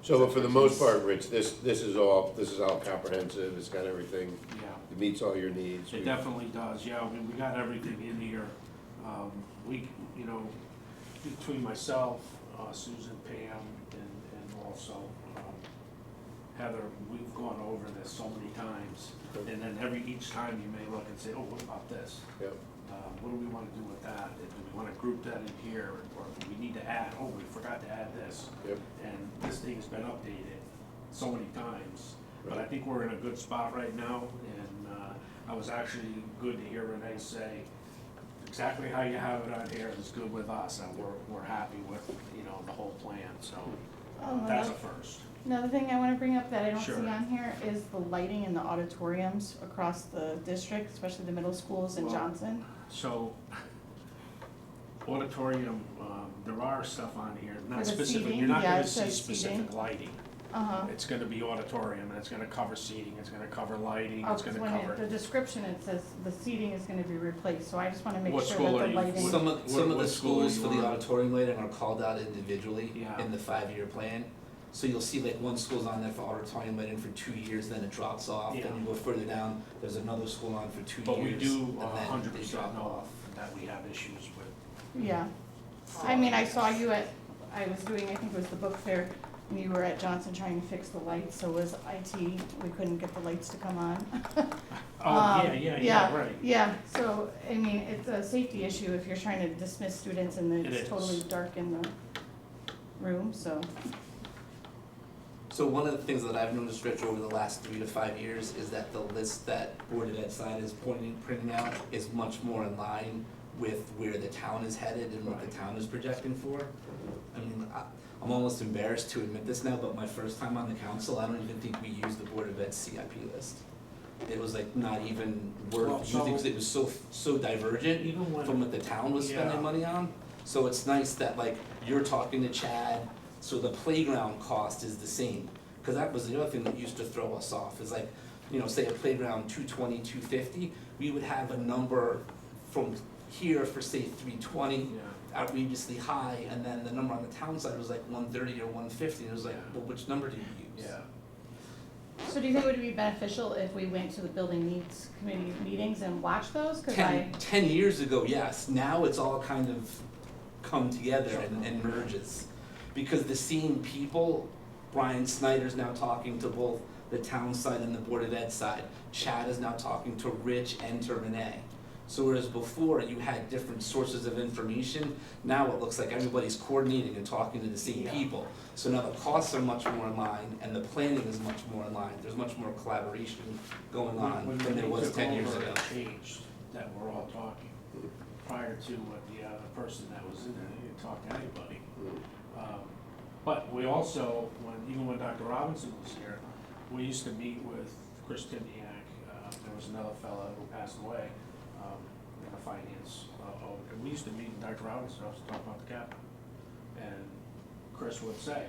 So, but for the most part, Rich, this is all comprehensive, it's got everything, Yeah. it meets all your needs. It definitely does, yeah, I mean, we got everything in here. We, you know, between myself, Susan, Pam, and also Heather, we've gone over this so many times. Okay. And then each time you may look and say, oh, what about this? Yep. What do we wanna do with that? Do we wanna group that in here, or do we need to add, oh, we forgot to add this? Yep. And this thing's been updated so many times, but I Right. think we're in a good spot right now, and, I was actually good to hear Renee say, exactly how you have it on here is good with us, and we're happy with, you know, the whole plan, so, Oh, that's a another- first. Another thing I wanna bring up that I don't see Sure. on here is the lighting in the auditoriums across the district, especially the middle schools in Well, Johnson. So, auditorium, there are stuff on here, For not the specific, seating? you're not Yeah, gonna it see says specific seating. lighting. Uh-huh. It's gonna be auditorium, and it's gonna cover seating, it's gonna cover lighting, Oh, it's 'cause gonna when cover. the description, it says the seating is gonna be replaced, so I just wanna make What sure school that are the you- lighting. Some of the what school are schools you for the on? auditorium lighting are called out individually Yeah. in the 5-year plan. So you'll see like one school's on there for auditorium lighting for 2 years, then it drops off, Yeah. then you go further down, there's another school on for 2 But we years, do and then they 100% drop know off. that we have issues with. Yeah, I mean, I saw you at, I was doing, I think it was the book fair, and you were at Johnson trying to fix the lights, so was IT, we couldn't get the lights to come on. Oh, yeah, right. Yeah, so, I mean, it's a safety issue if you're trying to dismiss students and It it's is. totally dark in the room, so. So one of the things that I've noticed, Rich, over the last 3 to 5 years is that the list that Board of Ed Sign is printing out is much more in line with where the town is headed and what the town is projecting for. I mean, I'm almost embarrassed to admit this now, but my first time on the council, I don't even think we used the Board of Ed's CIP list. It was like not even Well, worth using, because it was so divergent Even when. from what the town was Yeah. spending money on. So it's nice that like you're talking to Chad, so the playground cost is the same. Cause that was the other thing that used to throw us off, is like, you know, say a playground 220, 250, we would have a number from here for say 320, Yeah. outrageously high, and then the number on the town side was like 130 or 150, and it was like, Yeah. well, which number do you use? Yeah. So do you think it would be beneficial if we went to the building needs committee meetings and watched those? Cause 10 years ago, yes, now it's all kind of come together and merges. Because the same people, Brian Snyder's now talking to both the town side and the Board of Ed side. Chad is now talking to Rich and to Renee. So whereas before you had different sources of information, now it looks like everybody's coordinating and talking to the same Yeah. people. So now the costs are much more in line and the planning is much more in line. There's much more collaboration going on When than there was 10 years When ago. we took over and changed, that we're all talking, prior to what the other person that was in there, they didn't talk to anybody. But we also, even when Dr. Robinson was here, we used to meet with Chris Timniak, there was another fella who passed away, in the finance, and we used to meet in Dr. Robinson's office to talk about the capital. And Chris would say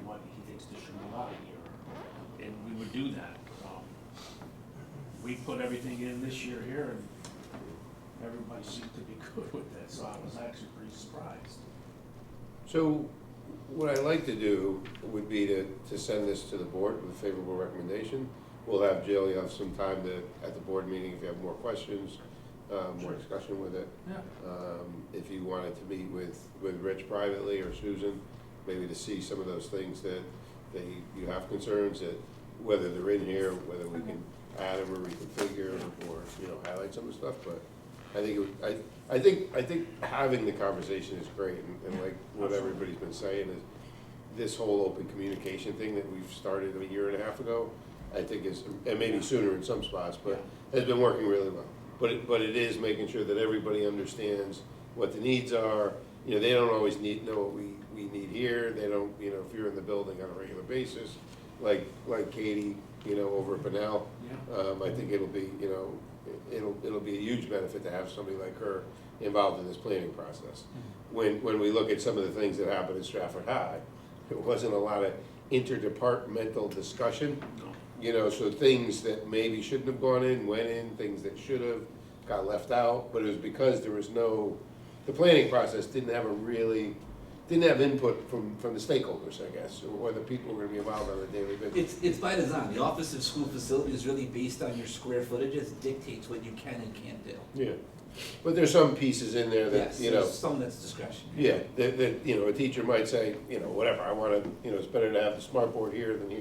what he thinks this should move out of here, and we would do that. We put everything in this year here, and everybody seemed to be good with it, so I was actually pretty surprised. So what I'd like to do would be to send this to the board with a favorable recommendation. We'll have Jill, you have some time to, at the board meeting, if you have more questions, more Sure. discussion with it. Yeah. If you wanted to meet with Rich privately or Susan, maybe to see some of those things that you have concerns, that whether they're in here, whether we can add them or reconfigure, or, you know, highlight some of the stuff, but I think, I think having the conversation is great, and like what everybody's been saying is, this whole open communication thing that we've started a year and a half ago, I think is, and maybe sooner in some spots, but has been working really well. But it is making sure that everybody understands what the needs are. You know, they don't always know what we need here. They don't, you know, if you're in the building on a regular basis, like Katie, you know, over at Bunnell, I think it'll be, you know, it'll be a huge benefit to have somebody like her involved in this planning process. When we look at some of the things that happened in Stratford High, it wasn't a lot of interdepartmental discussion. You know, so things that maybe shouldn't have gone in, went in, things that should have, got left out, but it was because there was no, the planning process didn't have input from the stakeholders, I guess, or the people who are gonna be involved on a daily basis. It's by design. The Office of School Facilities is really based on your square footages, dictates what you can and can't do. Yeah, but there's some pieces in there that, Yes, you know, there's some that's discretionary. yeah, that, you know, a teacher might say, you know, whatever, I wanna, you know, it's better to have the smart board here than here.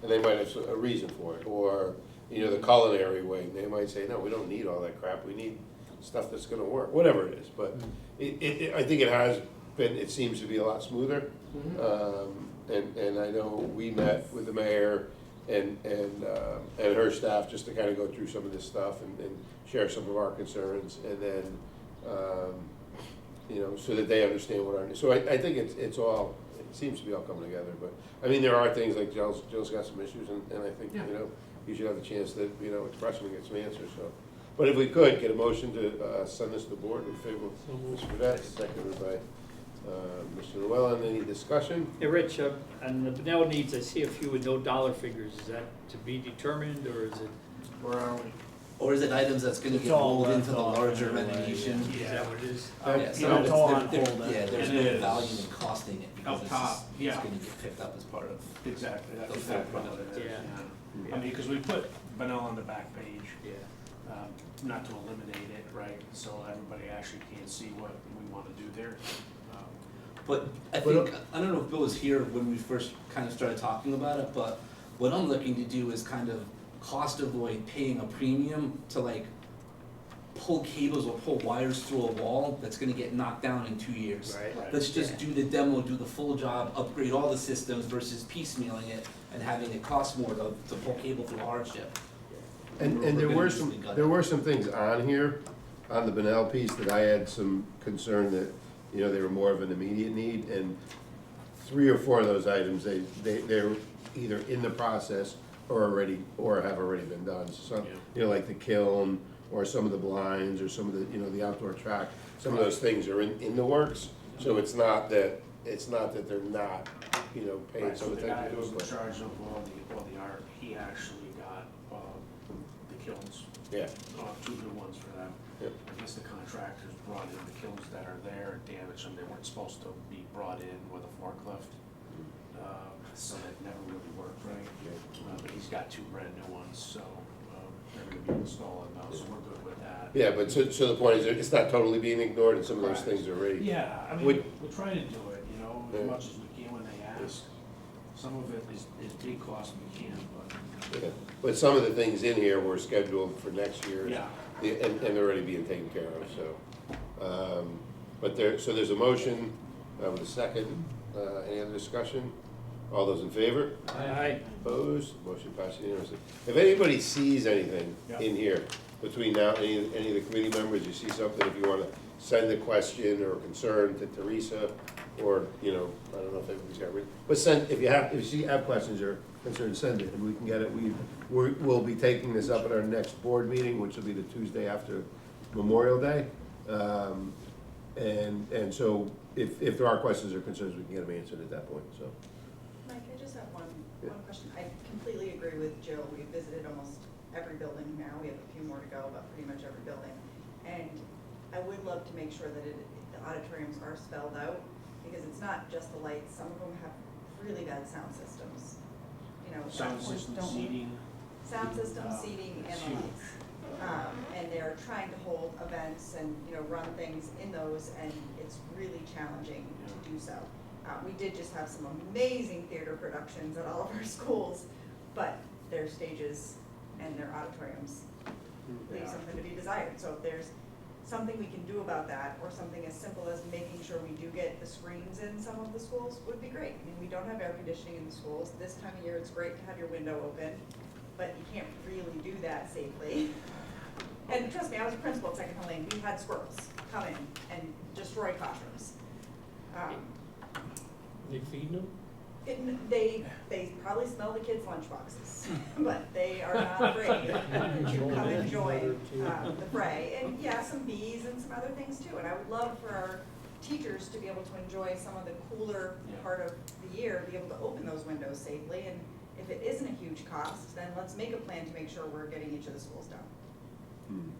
And they might have a reason for it, or, you know, the culinary wing, they might say, no, we don't need all that crap, we need stuff that's gonna work, whatever it is, but I think it has been, it seems to be a lot smoother. And I know we met with the mayor and her staff just to kind of go through some of this stuff and share some of our concerns, and then, you know, so that they understand what our, so I think it's all, it seems to be all coming together, but, I mean, there are things like Jill's got some issues, and I think, you know, you should have the chance to, you know, express them and get some answers, so. But if we could, get a motion to send this to the board in favor of Mr. Burdette, seconded by Mr. Llewellyn. Any discussion? Hey, Rich, on the Bunnell needs, I see a few with no dollar figures. Is that to be determined, or is it, Where are we? Or is it items that's gonna It's get all rolled into the left off larger anyway, renovation? is that what it is? Yeah, you know, it's all on hold, Yeah, there's It no is. value in costing it, because Up it's top, just, yeah. it's gonna get picked up as part of. Exactly, that's The full exactly what product, it is, yeah. yeah. I mean, because we put Bunnell on the back page, Yeah. not to eliminate it, right, so everybody actually can see what we want to do there. But I think, I don't know if Bill was here when we first kind of started talking about it, but what I'm looking to do is kind of cost avoid paying a premium to like pull cables or pull wires through a wall that's gonna get knocked down in 2 years. Right. Right. Let's just do the demo, do the full job, upgrade all the systems versus piecemealing it and having it cost more to pull cable through a hardship. And We're there gonna were usually gut it. there were some things on here on the Benel piece that I had some concern that, you know, they were more of an immediate need, and 3 or 4 of those items, they're either in the process or have already been done. So, Yeah. you know, like the kiln, or some of the blinds, or some of the, you know, the outdoor track, some of those things are in the works. So it's not that they're not, you know, paying Right, so some the guy attention who to was it, in charge of all the art, he actually got, the kilns, but, yeah, 2 new ones for them. Yep. I guess the contractors brought in the kilns that are there, damaged them, they weren't supposed to be brought in with a forklift. So that never really worked right. But he's got 2 brand new ones, so, they're gonna be installing those, so we're good with that. Yeah, but so the point is, it's not totally being ignored, and some of those Correct. things are already. Yeah, I mean, Would- we're trying to do it, you know, Yeah. as much as we can when they ask. Some of it is big cost we can, but, Yeah. But some of the things in here were scheduled for next year. yeah. And they're already being taken care of, so. But so there's a motion with a second. Any other discussion? All those in favor? Aye. Opposed? Motion passed unanimously. If anybody sees anything Yeah. in here between now, any of the committee members, you see something, if you wanna send a question or concern to Teresa, or, you know, I don't know if everybody's got it, but if you have questions or concerns, send it, and we can get it. We'll be taking this up at our next board meeting, which will be the Tuesday after Memorial Day. And so if there are questions or concerns, we can get them answered at that point, so. Mike, I just have one Yeah. question. I completely agree with Jill. We've visited almost every building now. We have a few more to go, but pretty much every building. And I would love to make sure that the auditoriums are spelled out, because it's not just the lights. Some of them have really bad sound systems. You know, Sound Of course, system, don't we? seating, sound system, seating, and it's the huge. lights. And they're trying to hold events and, you know, run things in those, and it's really challenging to do so. We did just have some amazing theater productions at all of our schools, but their stages and their auditoriums leave Yeah. something to be desired. So if there's something we can do about that, or something as simple as making sure we do get the screens in some of the schools, would be great. I mean, we don't have air conditioning in the schools. This time of year, it's great to have your window open, but you can't really do that safely. And trust me, I was a principal at Second Hill Lane. We had squirrels come in and destroy classrooms. They feeding them? They probably smell the kids' lunchboxes, but they are not afraid to come and join the fray. And yeah, some bees and some other things too. And I would love for our teachers to be able to enjoy some of the cooler Yeah. part of the year, be able to open those windows safely. And if it isn't a huge cost, then let's make a plan to make sure we're getting each of the schools done.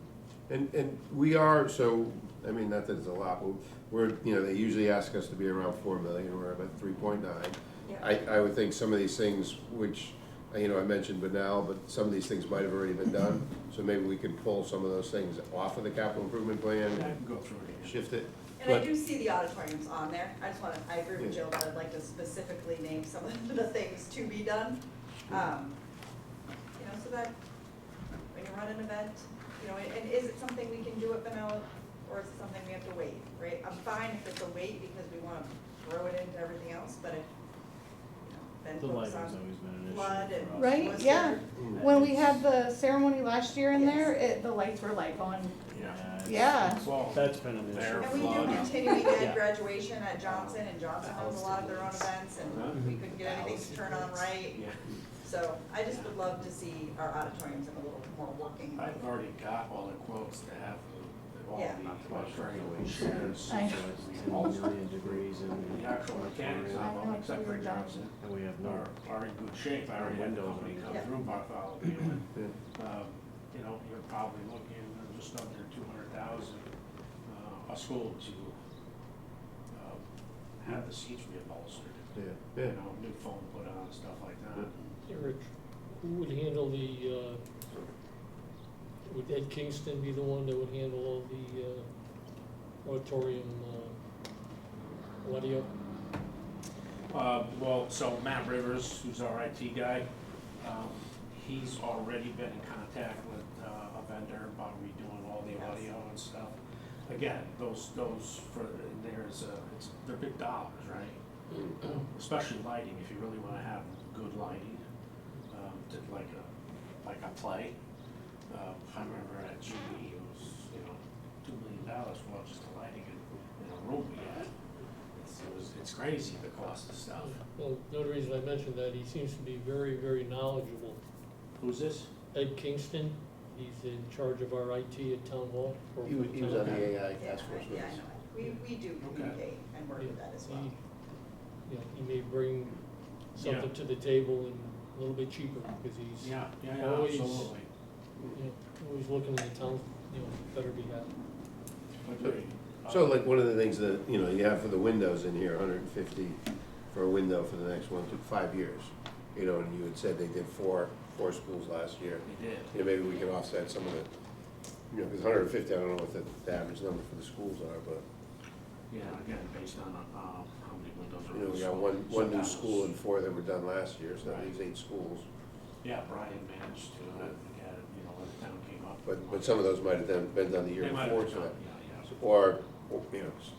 And we are, so, I mean, not that it's a lot, but we're, you know, they usually ask us to be around 4 million, we're about 3.9. I would think some of these things, which, you know, I mentioned Benel, but some of these things might have already been done, so maybe we can pull some of those things off of the capital improvement plan I and can go through it again. shift it. And I But- do see the auditoriums on there. I agree with Yeah. Jill that I'd like to specifically name some of the things to be done. You know, so that when you run an event, you know, and is it something we can do at Benel, or is it something we have to wait, right? I'm fine if it's a wait because we wanna throw it into everything else, but if, you know, then The focus lighting's on always been an issue flood for and. us. Right, Worcester. yeah. Mm. When we had the ceremony last year in Yes. there, the lights were like on, Yeah. it's- yeah. Well, That's been an There. issue. And we do Flood. continuing Yeah. ed graduation at Johnson, and Johnson runs a lot of their own events, and we couldn't get anything to turn on right. yeah, So I just would love to see our auditoriums in a little more working. I've already got all the quotes to have all Yeah. the auditorium chairs. I- So it's 10 million degrees in The actual mechanics I of know, them, except for we were Johnson, and we have no, are in good shape. I already had the Windows company on come them. through Bartholomew, and, Yeah. you know, you're probably looking at just under 200,000, a school to, have the seats reupholstered. Yeah, You yeah. know, new foam put on and stuff like that. Yeah. Rich, who would handle the, would Ed Kingston be the one that would handle all the auditorium audio? Well, so Matt Rivers, who's our IT guy, he's already been in contact with a vendor about redoing all the audio and stuff. Again, those for, they're big dollars, right? Especially lighting, if you really wanna have good lighting, to like a play. I remember at GE, it was, you know, $2 million for just the lighting in a room we had. It's crazy, the cost of stuff. Well, the only reason I mentioned that, he seems to be very, very knowledgeable. Who's this? Ed Kingston, he's in charge of our IT at Town Hall. or He was for on town. the AI Yeah, task force with yeah, us. I know. We do communicate and work with that as well. Yeah, he may bring something to the table and a little bit cheaper, because he's, Yeah, Always. absolutely. you know, always looking in the town, better behalf. Agreed. So like one of the things that, you have for the windows in here, 150 for a window for the next 5 years. And you had said they did four schools last year. We did. Maybe we can offset some of the, because 150, I don't know what the average number for the schools are, but, Yeah, again, based on, how many windows are in the we got school. one So new that school was- and 4 that were done last year, so that Right. leaves 8 schools. Yeah, Brian managed to, get it, when the town came up. But some of those might have been done the year They might before, have so done, that, yeah. or,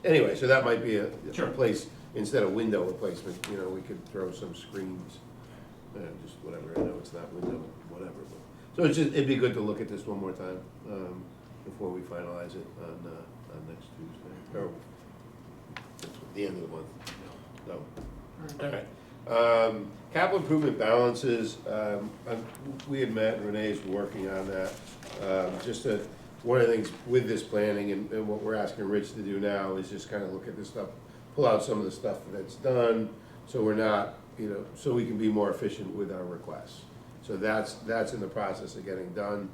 anyway, so that might be a Sure. place, instead of window replacement, we could throw some screens, just whatever, I know it's not window, whatever, but, so it'd be good to look at this one more time, before we finalize it on next Tuesday, or the end of the month, so. All right. Capital improvement balances, we had met, and Renee's working on that. One of the things with this planning and what we're asking Rich to do now is just kind of look at this stuff, pull out some of the stuff that's done, so we're not, so we can be more efficient with our requests. So that's in the process of getting done.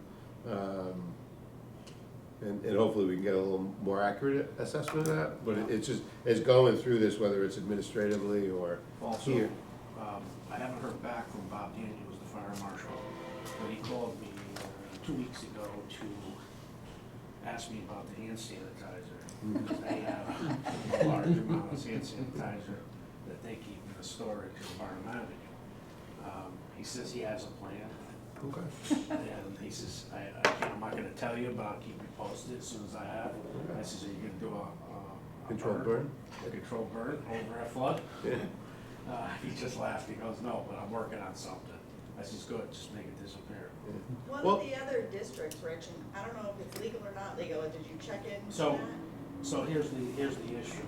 And hopefully we can get a little more accurate assessment of that, but it's going through this, whether it's administratively or Also, here. I haven't heard back from Bob Daniels, the fire marshal, but he called me 2 weeks ago to ask me about the hand sanitizer. Because they have a large amount of hand sanitizer that they keep in the storage in Barnum Avenue. He says he has a plan, Okay. and he says, I'm not gonna tell you, but I'll keep you posted as soon as I have. I says, are you gonna do a Controlled burn? A controlled burn over at Flood? Yeah. He just laughed, he goes, no, but I'm working on something. I says, good, just make it disappear. One Well- of the other districts, Rich, and I don't know if it's legal or not legal, did you check in on So- that? So here's the issue.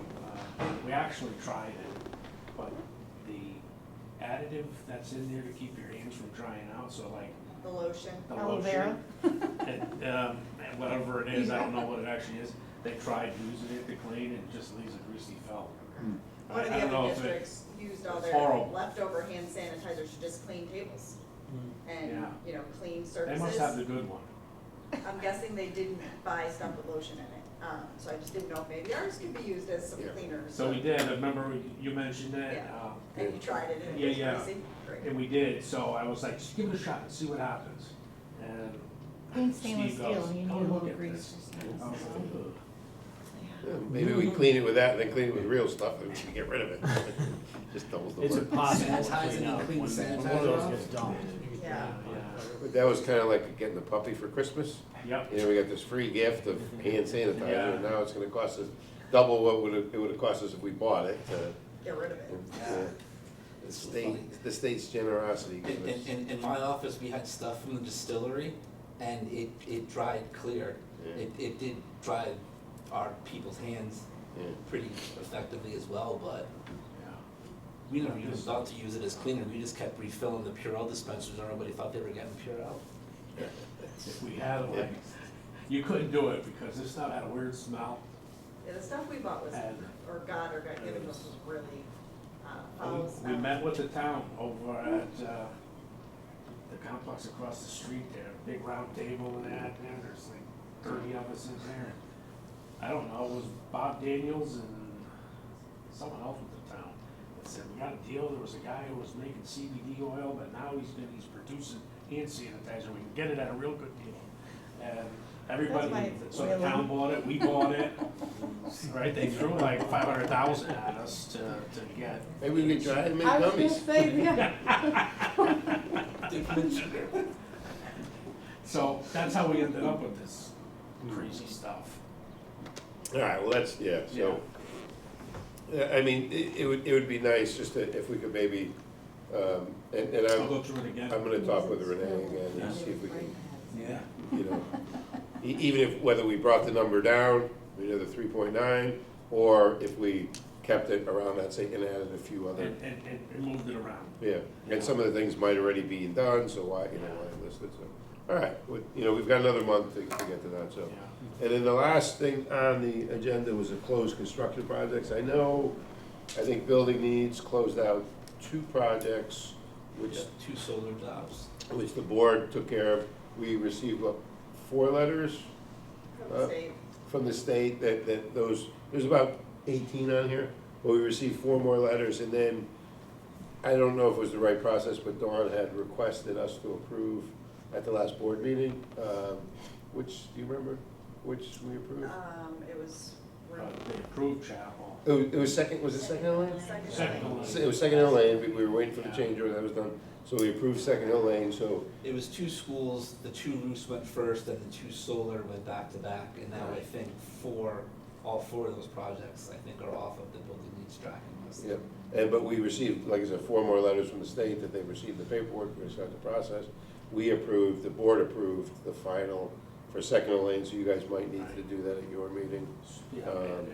We actually tried it, but the additive that's in there to keep your hands from drying out, so like The lotion? the Aloe lotion. vera. And whatever it is, I don't know what it actually is. They tried using it to clean, and it just leaves a greasy felt. One of I the don't know other if it- districts used all it's their horrible. leftover hand sanitizer to just clean tables and, Yeah. Clean They surfaces. must have the good one. I'm guessing they didn't buy stuff with lotion in it, so I just didn't know if maybe ours could be used as some Yeah. cleaner. So we did, I remember you mentioned it. Yeah. And you tried it and Yeah, it was yeah. greasy? Great. And we did, so I was like, just give it a shot and see what happens. And Clean stainless Steve steel, goes, you need a "Come look little at grease. this." just I nice. was like, "Ugh." Yeah, maybe we clean it with that, and then clean it with real stuff, and we can get rid of it. Just doubles the It's work. impossible to Sanitize clean and up clean when the one of sanitizer those off. gets dumped. Yeah. But that was kinda like getting the puppy for Christmas. Yep. We got this free gift of hand sanitizer, Yeah. and now it's gonna cost us double what it would've cost us if we bought it. Get rid of it. The It's so funny. the state's generosity In, gave us. in my office, we had stuff from the distillery, and it dried clear. Yeah. It did dry our people's hands Yeah. pretty effectively as well, but Yeah. we never even thought to use it as cleaner. We just kept refilling the Purell dispensers, and everybody thought they were getting Purell. If we had like, you couldn't do it because this stuff had a weird smell. Yeah, the stuff we bought was, And or got given us was really, foul we smell. met with the town over at, the complex across the street there, big round table and that, and there's like 30 of us in there. I don't know, it was Bob Daniels and someone else with the town that said, we got a deal, there was a guy who was making CBD oil, but now he's producing hand sanitizer, we can get it at a real good deal. And everybody, That's why it's so the town bought it, we bought it, right, they threw like 500,000 at us to get. Maybe we could try and make I was gonna gummies. say, yeah. So that's how we ended up with this crazy stuff. All right, well, that's, yeah, so, I mean, it would be nice just to, if we could maybe, and I'll go through it again. I'm gonna talk with Renee again and see if we can, Yeah. you know, even if, whether we brought the number down, you know, the 3.9, or if we kept it around that, say, and added a few other, And moved it around. yeah. And some of the things might already be done, so why, you know, why list it, so. All right, you know, we've got another month to get to that, so. Yeah. And then the last thing on the agenda was the closed construction projects. I know, I think Building Needs closed out 2 projects, which, Yeah, 2 solar jobs. which the board took care of. We received, what, 4 letters From the state. from the state that those, there's about 18 on here, but we received 4 more letters, and then, I don't know if it was the right process, but Dawn had requested us to approve at the last board meeting, which, do you remember, which we approved? It was. They approved Chapel. It was second, was it Second Hill Lane? Second Hill Lane. It was Second Hill Lane, we were waiting for the change order, that was done, so we approved Second Hill Lane, so, It was 2 schools, the 2 roofs went first, and the 2 solar went back to back, and now I think all 4 of those projects, I think, are off of the building needs tracking list. yeah. But we received, like I said, 4 more letters from the state that they received the paperwork, we started the process. We approved, the board approved the final for Second Hill Lane, so you guys might need to do that at your meeting. Yeah, Um,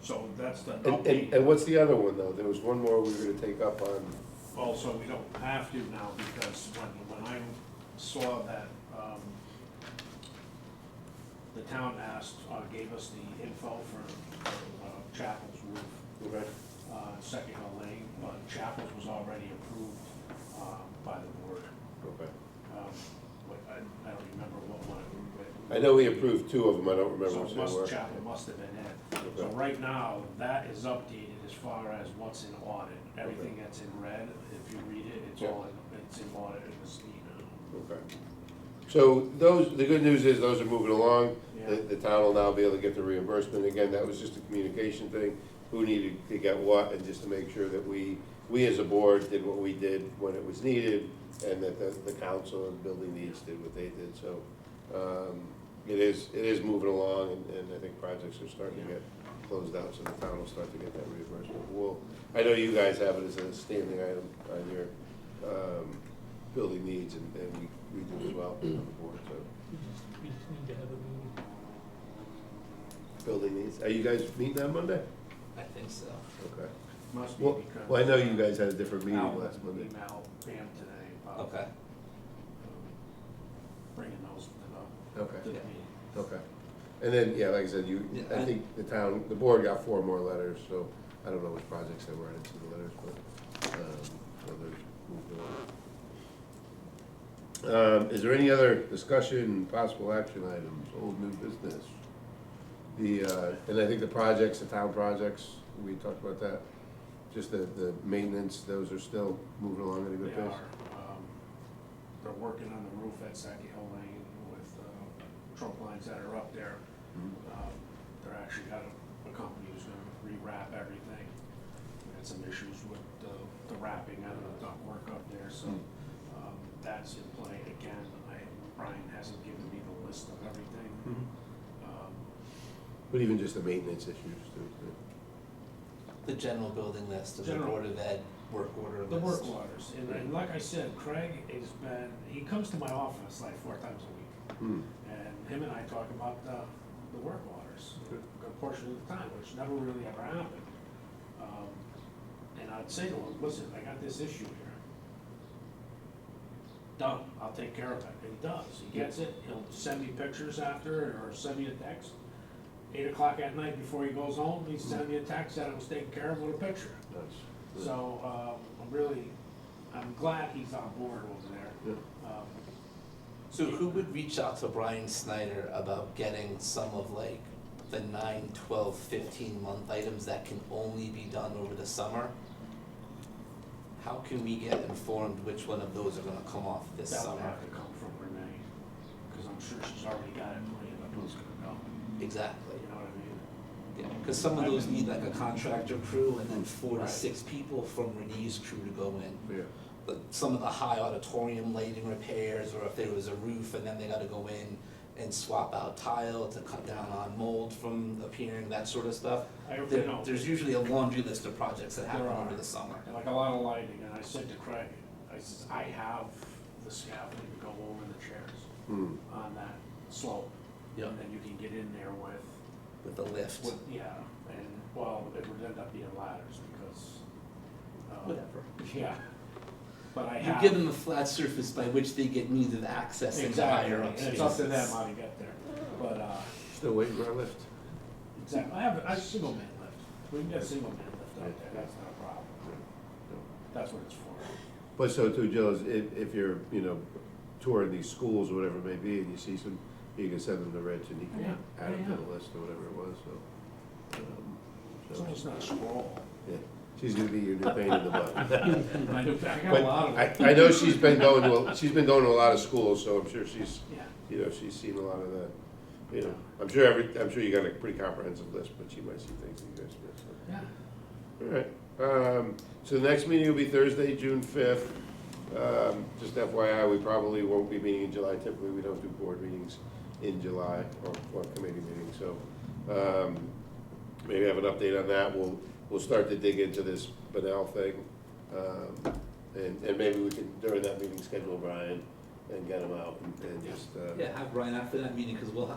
so that's the And update. what's the other one, though? There was one more we were gonna take up on, Also, we don't have to now, because when I saw that, the town gave us the info for Chapel's roof, okay, Second Hill Lane, but Chapel's was already approved, by the board. okay. But I don't remember what one it was. I know we approved 2 of them, I don't remember So which they were. Chapel must have been it. So Okay. right now, that is updated as far as what's in audit. Everything that's in red, if you read it, it's all in, it's in audit in the state now. Okay. So those, the good news is those are moving along. Yeah. The town will now be able to get the reimbursement. Again, that was just a communication thing, who needed to get what, and just to make sure that we as a board did what we did when it was needed, and that the council and Building Needs did what they did, so. It is moving along, and I think projects are starting to get closed out, so the town will start to get that reimbursement. I know you guys have it as a standing item on your, Building Needs, and we do as well on the board, so. We just need to have a meeting. Building Needs, are you guys meeting on Monday? I think so. Okay. Must be Well, because. well, I know you guys had a different meeting Al last Monday. emailed Pam today about Okay. bringing those to Okay, the meeting. okay. And then, yeah, like I said, Yeah, I think the board got 4 more letters, so I don't know which projects they were into the letters, but, others moved on. Is there any other discussion, possible action items, old, new business? And I think the projects, the town projects, we talked about that, just the maintenance, those are still moving along at a They good pace? are, they're working on the roof at Sacky Hill Lane with, trunk lines that are up there. They're actually got a company who's gonna re-wrap everything. We had some issues with the wrapping and the ductwork up there, so, that's in play again. Brian hasn't given me the list of everything. But even just the maintenance issues too. The general building list of the General. Board of Ed work order list. The work orders, and like I said, Craig has been, he comes to my office like 4 times a week. Hmm. And him and I talk about the work orders, a good portion of the time, which never really ever happened. And I'd say to him, listen, I got this issue here. Done, I'll take care of it, and he does, he gets it, he'll send me pictures after, or send me a text. 8 o'clock at night before he goes home, he sends me a text that it was taken care of with a picture. Nice. So, I'm glad he's on board over there. Yeah. So who would reach out to Brian Snyder about getting some of like the 9, 12, 15-month items that can only be done over the summer? How can we get informed which one of those are gonna come off this That would summer? have to come from Renee, because I'm sure she's already got it planned on who's gonna go, Exactly. you know what I mean? Yeah, because some of those need like a contractor crew and then 4 to Right. 6 people from Renee's crew to go in. Yeah. But some of the high auditorium lighting repairs, or if there was a roof and then they gotta go in and swap out tile to cut down on mold from appearing, that sort of stuff. There's usually a laundry list of projects that happen There over are. the summer. And like a lot of lighting, and I said to Craig, I says, I have the scaffolding to go over the chairs Hmm. on that slope. Yeah. And then you can get in there With the lift. yeah, and, well, it would end up being ladders because, Whatever. yeah. But I You have. give them a flat surface by which they get means of access into Exactly, higher up and spaces. it's up to them how to get there, but, Still waiting for a lift? exactly, I have a single man lift, we can get a single man lift out there, that's not a problem. That's what it's for. But so too, Jill, is if you're, you know, touring these schools or whatever it may be, and you see some, you can send them to Rich and he can Yeah. add them Yeah. to the list or whatever it was, so. As long as it's not a scroll. Yeah, she's gonna be your new pain in the butt. I got a But lot of them. I know she's been going to a lot of schools, so I'm sure she's, Yeah. you know, she's seen a lot of that. You know, I'm sure you got a pretty comprehensive list, but she might see things that you guys missed. Yeah. All right, so the next meeting will be Thursday, June 5th. Just FYI, we probably won't be meeting in July. Typically, we don't do board meetings in July or committee meetings, so maybe have an update on that. We'll start to dig into this Bunnell thing. And maybe we can, during that meeting, schedule Brian and get him out and just, Yeah, have Brian after that meeting, cause we'll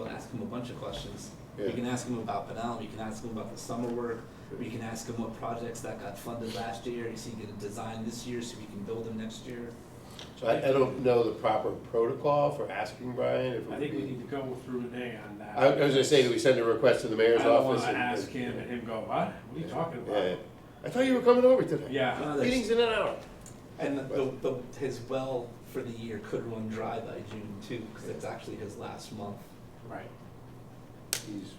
ask him a bunch of questions. We Yeah. can ask him about Benel, we can ask him about the summer work, we can ask him what projects that got funded last year, is he gonna design this year so we can build them next year? so I don't know the proper protocol for asking Brian if it I would think we be. need to go through Renee on that. I was gonna say, do we send a request to the mayor's I don't office? wanna and- ask him and him go, what are you talking Yeah, about? I thought you were coming over today. Yeah, No, that's- Meeting's in an hour. And his well for the year could run dry by June too, cause it's actually his last month. right. He's,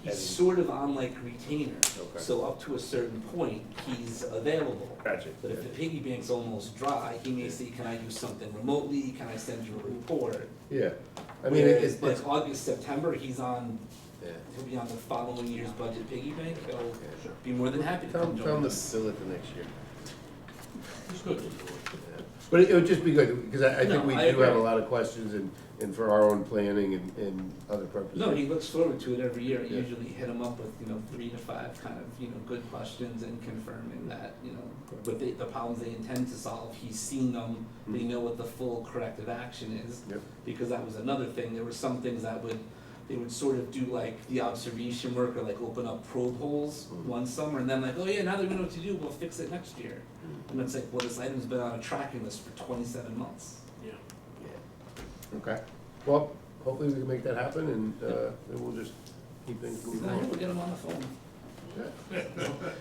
He's And- sort of on like retainer, Okay. so up to a certain point, he's available. gotcha. But if the piggy bank's almost dry, he may say, can I do something remotely, can I send you a report? Yeah, I mean, Whereas it's, like August, September, he'll be on the following year's budget piggy bank, he'll be more than happy to tell come him join to us. bill it the next year. It's good. Yeah. But it would just be good, because I think No, we I do have a agree. lot of questions and for our own planning and other purposes. No, he looks forward to it every year, I Yeah. usually hit him up with, 3 to 5 kind of, good questions and confirming that, with the problems they intend to solve, he's seen them, they know what the full corrective action is. Yep. Because that was another thing, there were some things they would sort of do like the observation work or like open up probe holes Mhm. one summer and then like, oh yeah, now that we know what to do, we'll fix it next year. And it's like, well, this item's been on a tracking list for 27 months. Yeah. Yeah. Okay, well, hopefully we can make that happen and, then we'll just keep things moving So along. we'll get him on the phone. Yeah.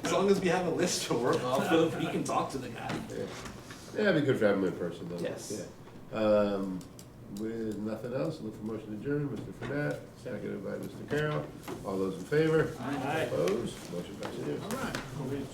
As long as we have a list to work off of, we can talk to the guy. Yeah, it'd be good to have him in person though. Yes. Yeah. With nothing else, look for motion to adjourn, Mr. Fournette, seconded by Mr. Carroll. All those in favor? Aye. Opposed? Motion passes. All right.